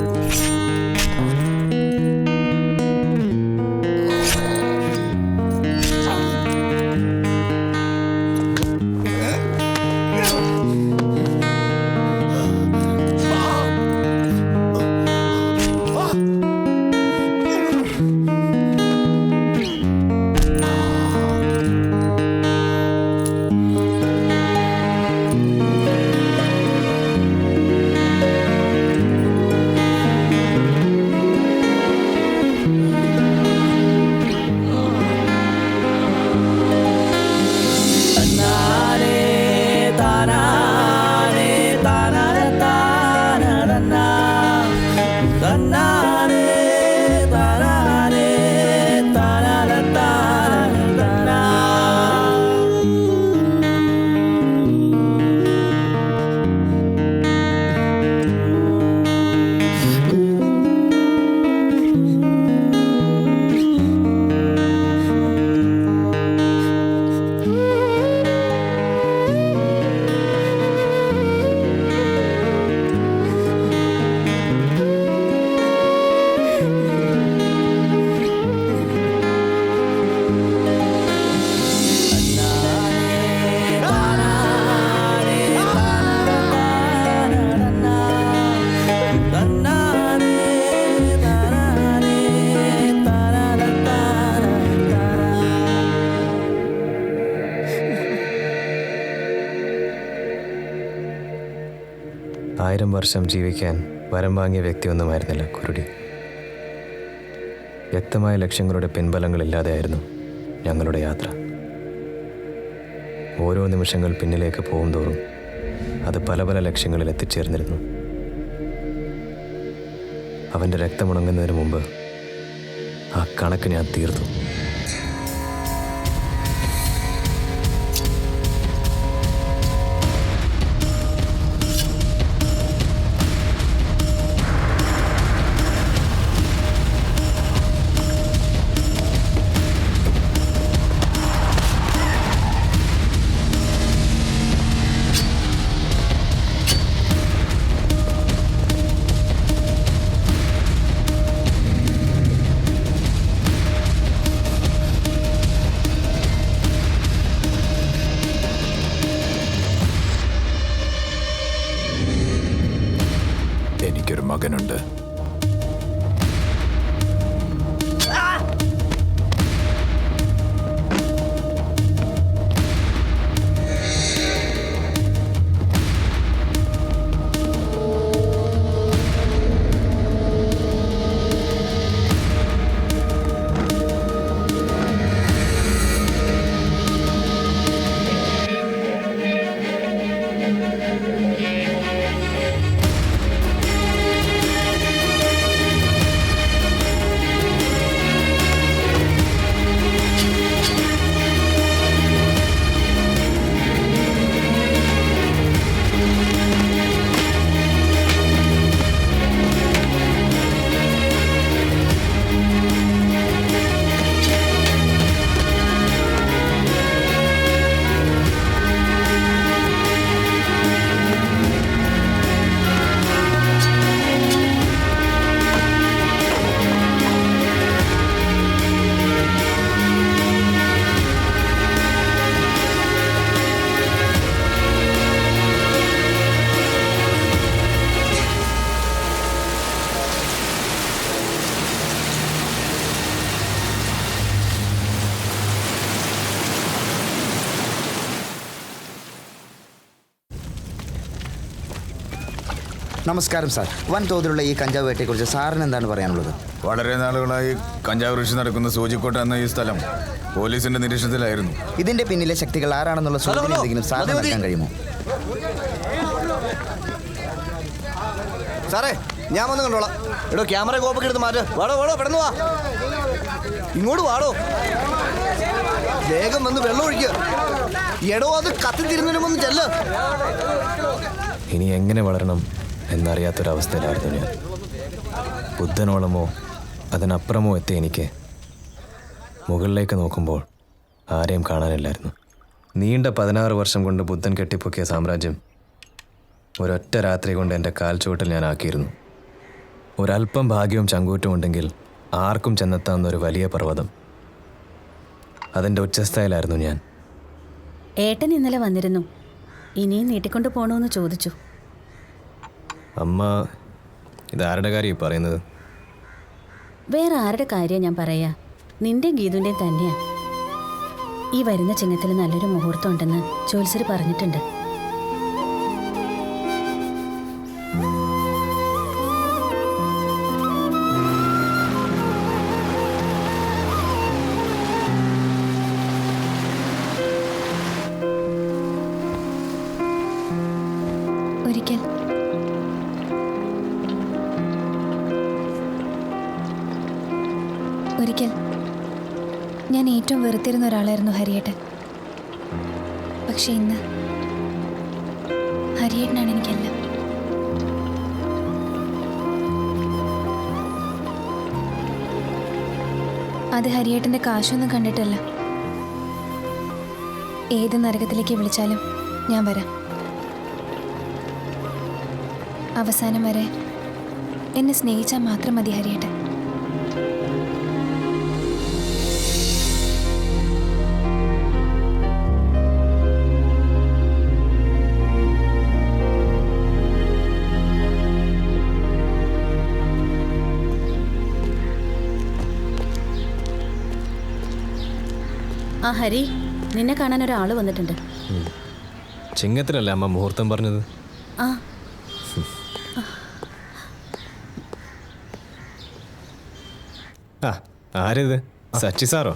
1000 വർഷം ജീവിക്കാൻ വരം വാങ്ങിയ വ്യക്തിയൊന്നുമായിരുന്നില്ല കുരുടി. വ്യക്തമായ ലക്ഷ്യങ്ങളുടെ പിൻബലങ്ങളില്ലാതെയായിരുന്നു ഞങ്ങളുടെ യാത്ര. ഓരോ നിമിഷങ്ങൾ പിന്നിലേക്ക് പോകും തോറും അത് പല പല ലക്ഷ്യങ്ങളിൽ എത്തിച്ചേർന്നിരുന്നു. അവൻ്റെ രക്തമുണങ്ങുന്നതിന് മുമ്പ് ആ കണക്ക് ഞാൻ തീർത്തു. എനിക്കൊരു മകനുണ്ട്. നമസ്കാരം സാർ. വൻതോതിലുള്ള ഈ കഞ്ചാവ് വേട്ടയെക്കുറിച്ച് സാറിന് എന്താണ് പറയാനുള്ളത്? വളരെ നാളുകളായി കഞ്ചാവ് കൃഷി നടക്കുന്ന സൂചിക്കോട്ട എന്ന ഈ സ്ഥലം പോലീസിന്റെ നിരീക്ഷണത്തിലായിരുന്നു. ഇതിന്റെ പിന്നിലെ ശക്തികൾ ആരാണെന്നുള്ള സൂചന എന്തെങ്കിലും സാറിന് നൽകാൻ കഴിയുമോ? സാറേ, ഞാൻ വന്ന് കണ്ടോളാം. എടോ, ക്യാമറ കോപ്പൊക്കെ എടുത്ത് മാറ്റ്. വാടോ വാടോ, പെട്ടെന്ന് വാ. ഇങ്ങോട്ട് വാടോ. വേഗം വന്ന് വെള്ളം ഒഴിക്കുക. എടോ, അത് കത്തിത്തിരുന്നതിനുമൊന്നും ചെല്ല്. ഇനി എങ്ങനെ വളരണം എന്നറിയാത്തൊരവസ്ഥയിലായിരുന്നു ഞാൻ. ബുദ്ധനോളമോ അതിനപ്പുറമോ എത്തി എനിക്ക് മുകളിലേക്ക് നോക്കുമ്പോൾ ആരെയും കാണാനില്ലായിരുന്നു. നീണ്ട 16 വർഷം കൊണ്ട് ബുദ്ധൻ കെട്ടിപ്പൊക്കിയ സാമ്രാജ്യം ഒരൊറ്റ രാത്രി കൊണ്ട് എൻ്റെ കാൽ ചുവട്ടിൽ ഞാൻ ആക്കിയിരുന്നു. ഒരല്പം ഭാഗ്യവും ചങ്കൂറ്റും ഉണ്ടെങ്കിൽ ആർക്കും ചെന്നെത്താവുന്ന ഒരു വലിയ പർവ്വതം. അതിൻ്റെ ഉച്ചസ്ഥയിലായിരുന്നു ഞാൻ. ഏട്ടൻ ഇന്നലെ വന്നിരുന്നു. ഇനിയും നീട്ടിക്കൊണ്ട് പോകണമെന്ന് ചോദിച്ചു. അമ്മ ഇതാരുടെ കാര്യം പറയുന്നത്? വേറെ ആരുടെ കാര്യം ഞാൻ പറയാ? നിന്റെ ഗീതുവിൻ്റെയും തന്നെയാ. ഈ വരുന്ന ചിങ്ങത്തിൽ നല്ലൊരു മുഹൂർത്തം ഉണ്ടെന്ന് ജോത്സ്യർ പറഞ്ഞിട്ടുണ്ട്. ഒരിക്കൽ ഞാൻ ഏറ്റവും വെറുത്തിരുന്ന ഒരാളായിരുന്നു ഹരിയേട്ടൻ. പക്ഷെ ഇന്ന് ഹരിയേട്ടനാണ് എനിക്കെല്ലാം. അത് ഹരിയേട്ടൻ്റെ കാശൊന്നും കണ്ടിട്ടല്ല. ഏത് നരകത്തിലേക്ക് വിളിച്ചാലും ഞാൻ വരാം. അവസാനം വരെ എന്നെ സ്നേഹിച്ചാൽ മാത്രം മതി ഹരിയേട്ടൻ. ആ ഹരി, നിന്നെ കാണാൻ ഒരാൾ വന്നിട്ടുണ്ട്. ചിങ്ങത്തിലല്ലേ അമ്മ മുഹൂർത്തം പറഞ്ഞത്? ആ ആ ആരിത്? സച്ചി സാറോ?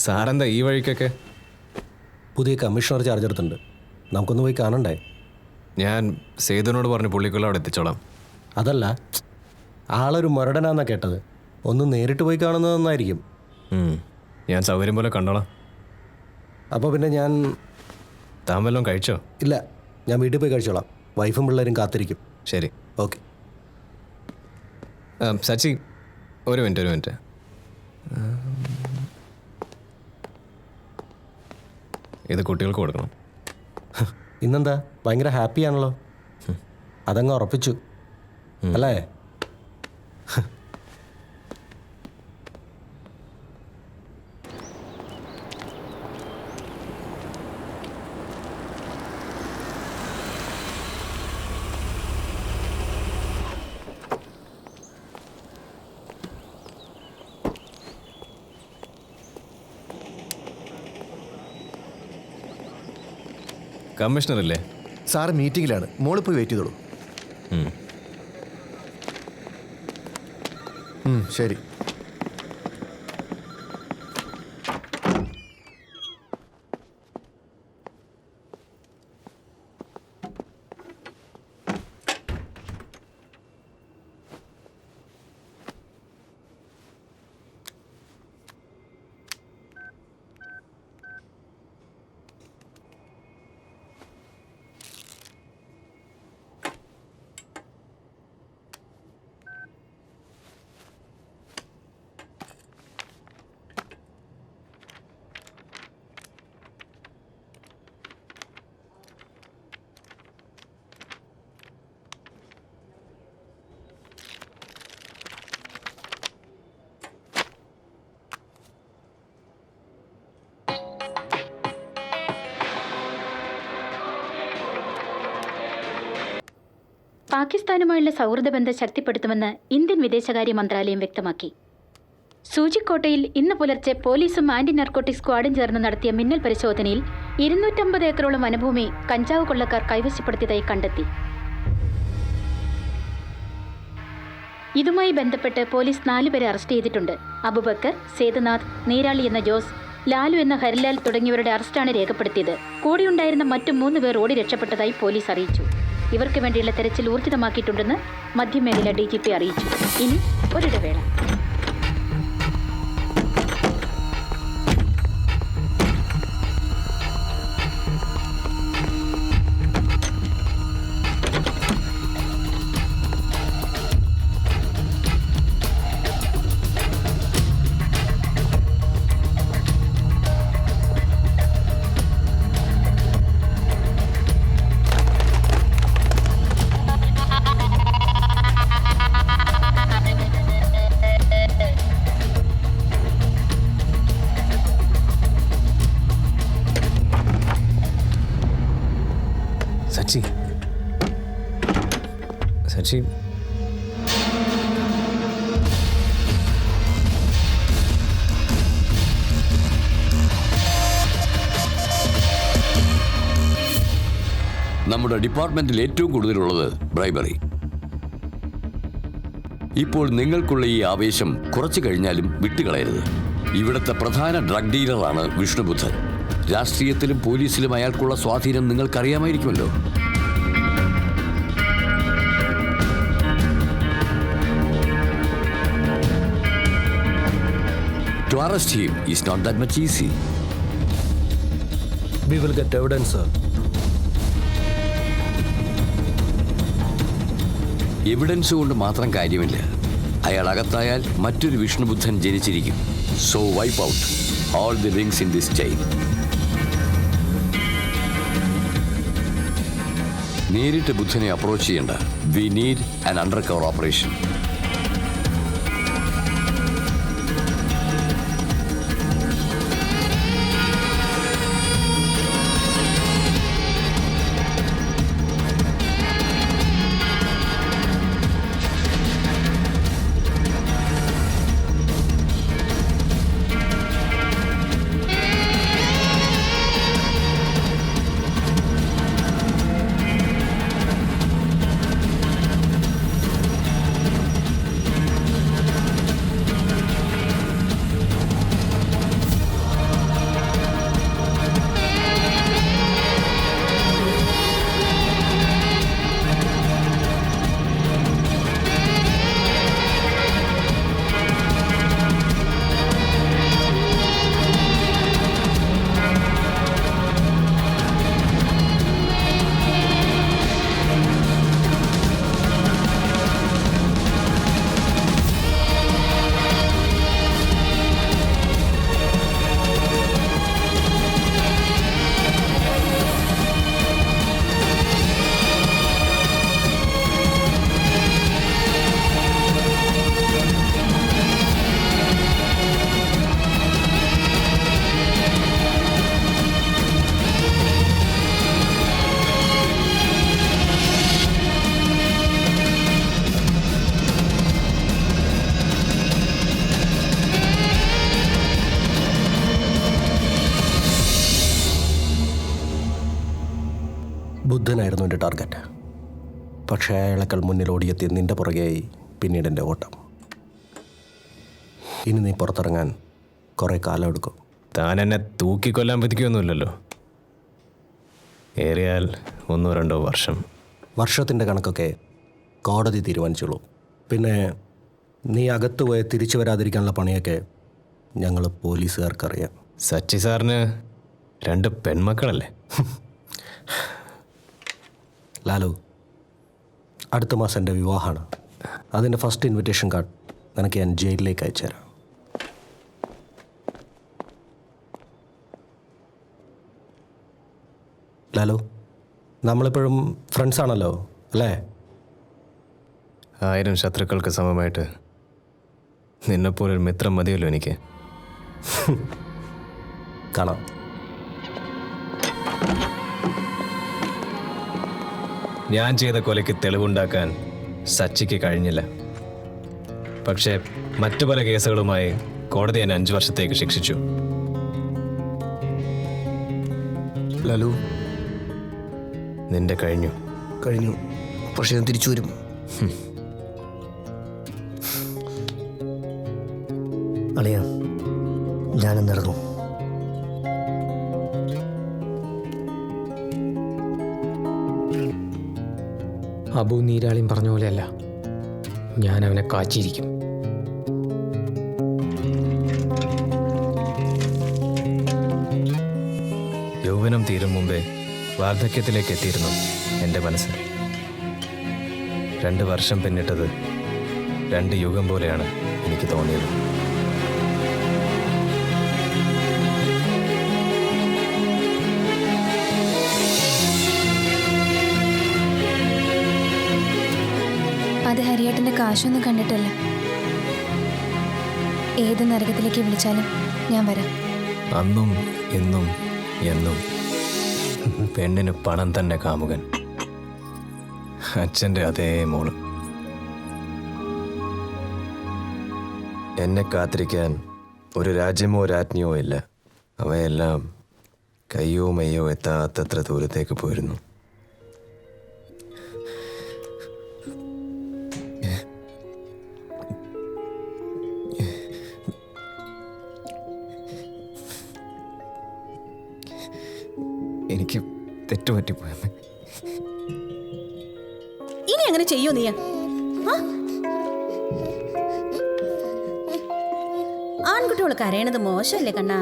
സാറെന്താ ഈ വഴിക്കൊക്കെ? പുതിയ കമ്മീഷണർ ചാർജ് എടുത്തിട്ടുണ്ട്, നമുക്കൊന്ന് പോയി കാണണ്ടേ? ഞാൻ സേതുവിനോട് പറഞ്ഞു പുള്ളിക്കുള്ള അവിടെ എത്തിച്ചോളാം. അതല്ല, ആളൊരു മുരടനാന്നാ കേട്ടത്. ഒന്ന് നേരിട്ട് പോയി കാണുന്നത് നന്നായിരിക്കും. ഞാൻ സൗകര്യം പോലെ കണ്ടോളാം. അപ്പോൾ പിന്നെ ഞാൻ... താൻ വല്ലതും കഴിച്ചോ? ഇല്ല, ഞാൻ വീട്ടിൽ പോയി കഴിച്ചോളാം. വൈഫും പിള്ളേരും കാത്തിരിക്കും. ശരി, ഓക്കെ. സച്ചി, ഒരു മിനിറ്റ്. ഇത് കുട്ടികൾക്ക് കൊടുക്കണം. ഇന്നെന്താ ഭയങ്കര ഹാപ്പിയാണല്ലോ? അതങ്ങ് ഉറപ്പിച്ചു അല്ലേ? കമ്മീഷണർ അല്ലേ? സാറ് മീറ്റിങ്ങിലാണ്, മോളിൽ പോയി വെയിറ്റ് ചെയ്തോളൂ. ശരി. പാകിസ്ഥാനുമായുള്ള സൗഹൃദ ബന്ധം ശക്തിപ്പെടുത്തുമെന്ന് ഇന്ത്യൻ വിദേശകാര്യ മന്ത്രാലയം വ്യക്തമാക്കി. സൂചിക്കോട്ടയിൽ ഇന്ന് പുലർച്ചെ പോലീസും ആന്റി നാർക്കോട്ടിക് സ്ക്വാഡും ചേർന്ന് നടത്തിയ മിന്നൽ പരിശോധനയിൽ 250 ഏക്കറോളം വനഭൂമി കഞ്ചാവ് കൊള്ളക്കാർ കൈവശപ്പെടുത്തിയതായി കണ്ടെത്തി. ഇതുമായി ബന്ധപ്പെട്ട് പോലീസ് 4 പേരെ അറസ്റ്റ് ചെയ്തിട്ടുണ്ട്. അബുബക്കർ, സേതുനാഥ്, നീരാളി എന്ന ജോസ്, ലാലു എന്ന ഹരിലാൽ തുടങ്ങിയവരുടെ അറസ്റ്റാണ് രേഖപ്പെടുത്തിയത്. കൂടെയുണ്ടായിരുന്ന മറ്റു 3 പേർ ഓടി രക്ഷപ്പെട്ടതായി പോലീസ് അറിയിച്ചു. ഇവർക്ക് വേണ്ടിയുള്ള തെരച്ചിൽ ഊർജിതമാക്കിയിട്ടുണ്ടെന്ന് മധ്യമേഖല DGP അറിയിച്ചു. ഇനി ഒരിടവേള. സച്ചി, നമ്മുടെ ഡിപ്പാർട്ട്മെന്റിൽ ഏറ്റവും കൂടുതലുള്ളത് ബ്രൈബറി. ഇപ്പോൾ നിങ്ങൾക്കുള്ള ഈ ആവേശം കുറച്ചു കഴിഞ്ഞാലും വിട്ടുകളയരുത്. ഇവിടുത്തെ പ്രധാന ഡ്രഗ് ഡീലറാണ് വിഷ്ണുബുദ്ധൻ. രാഷ്ട്രീയത്തിലും പോലീസിലും അയാൾക്കുള്ള സ്വാധീനം നിങ്ങൾക്കറിയാമായിരിക്കുമല്ലോ. To arrest him is not that much easy. We will get evidence, sir. Evidence കൊണ്ട് മാത്രം കാര്യമില്ല. അയാൾ അകത്തായാൽ മറ്റൊരു വിഷ്ണുബുദ്ധൻ ജനിച്ചിരിക്കും. So wipe out all the links in this chain. നേരിട്ട് ബുദ്ധനെ അപ്രോച്ച് ചെയ്യേണ്ട. We need an undercover operation. ബുദ്ധനായിരുന്നു എൻ്റെ ടാർഗറ്റ്. പക്ഷേ അയാളെക്കാൾ മുന്നിൽ ഓടിയെത്തി നിൻ്റെ പുറകെയായി പിന്നീട് എൻ്റെ ഓട്ടം. ഇനി നീ പുറത്തിറങ്ങാൻ കുറേ കാലം എടുക്കും. താൻ എന്നെ തൂക്കിക്കൊല്ലാൻ പറ്റിക്കൊന്നുമില്ലല്ലോ. ഏറിയാൽ 1-2 വർഷം. വർഷത്തിൻ്റെ കണക്കൊക്കെ കോടതി തീരുമാനിച്ചോളൂ. പിന്നെ നീ അകത്ത് പോയി തിരിച്ചു വരാതിരിക്കാനുള്ള പണിയൊക്കെ ഞങ്ങൾ പോലീസുകാർക്കറിയാം. സച്ചി സാറിന് 2 പെൺമക്കളല്ലേ? ലാലു, അടുത്ത മാസം എൻ്റെ വിവാഹമാണ്. അതിൻ്റെ ഫസ്റ്റ് ഇൻവിറ്റേഷൻ കാർഡ് നിനക്ക് ഞാൻ ജയിലിലേക്ക് അയച്ചുതരാം. ലാലു, നമ്മളെപ്പോഴും ഫ്രണ്ട്സ് ആണല്ലോ അല്ലേ? 1000 ശത്രുക്കൾക്ക് സമമായിട്ട് നിന്നെപ്പോലൊരു മിത്രം മതിയല്ലോ എനിക്ക്. കാണാം. ഞാൻ ചെയ്ത കൊലയ്ക്ക് തെളിവുണ്ടാക്കാൻ സച്ചിക്ക് കഴിഞ്ഞില്ല. പക്ഷേ മറ്റു പല കേസുകളുമായി കോടതി എന്നെ 5 വർഷത്തേക്ക് ശിക്ഷിച്ചു. ലാലു, നിന്റെ കഴിഞ്ഞു. പക്ഷേ ഞാൻ തിരിച്ചു വരും. അളിയ, ഞാനെന്നിറങ്ങും. അബു നീരാളിയും പറഞ്ഞ പോലെയല്ല, ഞാൻ അവനെ കാച്ചിരിക്കും. യൗവനം തീരും മുമ്പേ വാർദ്ധക്യത്തിലേക്ക് എത്തിയിരുന്നു എൻ്റെ മനസ്സ്. 2 വർഷം പിന്നിട്ടത് 2 യുഗം പോലെയാണ് എനിക്ക് തോന്നിയത്. അത് ഹരിയേട്ടൻ്റെ കാശൊന്നും കണ്ടിട്ടല്ല. ഏത് നരകത്തിലേക്ക് വിളിച്ചാലും ഞാൻ വരാം. അന്നും ഇന്നും എന്നും പെണ്ണിന് പണം തന്നെ കാമുകൻ. അച്ഛൻ്റെ അതേ മോള്. എന്നെ കാത്തിരിക്കാൻ ഒരു രാജ്യമോ രാജ്ഞിയോ ഇല്ല. അവയെല്ലാം കയ്യോ മെയ്യോ എത്താത്തത്ര ദൂരത്തേക്ക് പോയിരുന്നു. എനിക്ക് തെറ്റുപറ്റിപ്പോയെന്ന്. ഇനി അങ്ങനെ ചെയ്യോ നീ? ആൺകുട്ടികൾ കരയണത് മോശമല്ലേ കണ്ണാ?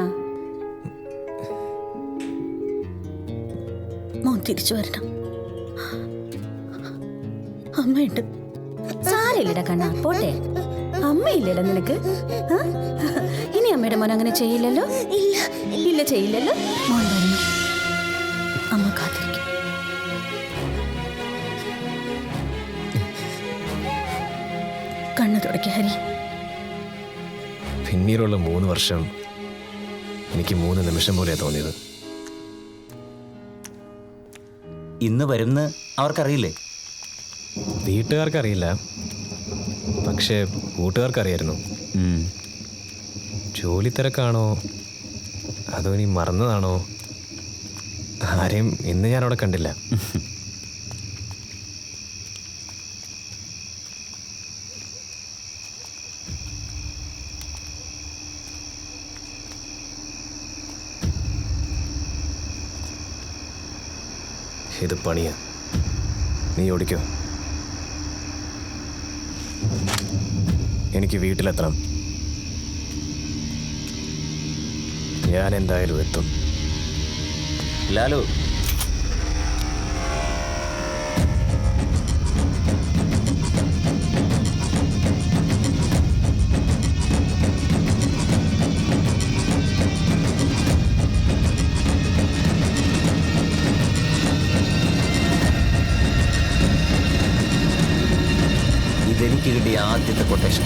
മോൻ തിരിച്ചു വരണം. അമ്മയുണ്ട്. സാരയില്ലടാ കണ്ണാ, പോട്ടെ. അമ്മയില്ലടാ നിനക്ക്. ഇനി അമ്മയുടെ മോൻ അങ്ങനെ ചെയ്യില്ലല്ലോ? ഇല്ല ചെയ്യില്ലല്ലോ. മോൻ വരണം. അമ്മ കാത്തിരിക്കും. കണ്ണു തുടക്കി ഹരി. പിന്നീടുള്ള 3 വർഷം എനിക്ക് 3 നിമിഷം പോലെ തോന്നിയത്. ഇന്ന് വരുന്ന അവർക്കറിയില്ലേ? വീട്ടുകാർക്കറിയില്ല, പക്ഷേ കൂട്ടുകാർക്കറിയായിരുന്നു. ജോലി തിരക്കാണോ അതോ ഇനി മറന്നതാണോ, ആരെയും ഇന്ന് ഞാനവിടെ കണ്ടില്ല. ഇത് പണിയാ. നീ ഓടിക്കോ. എനിക്ക് വീട്ടിലെത്തണം. ഞാൻ എന്തായാലും എത്തും. ലാലു, ഇതെനിക്ക് കിട്ടിയ ആദ്യത്തെ കൊട്ടേഷൻ.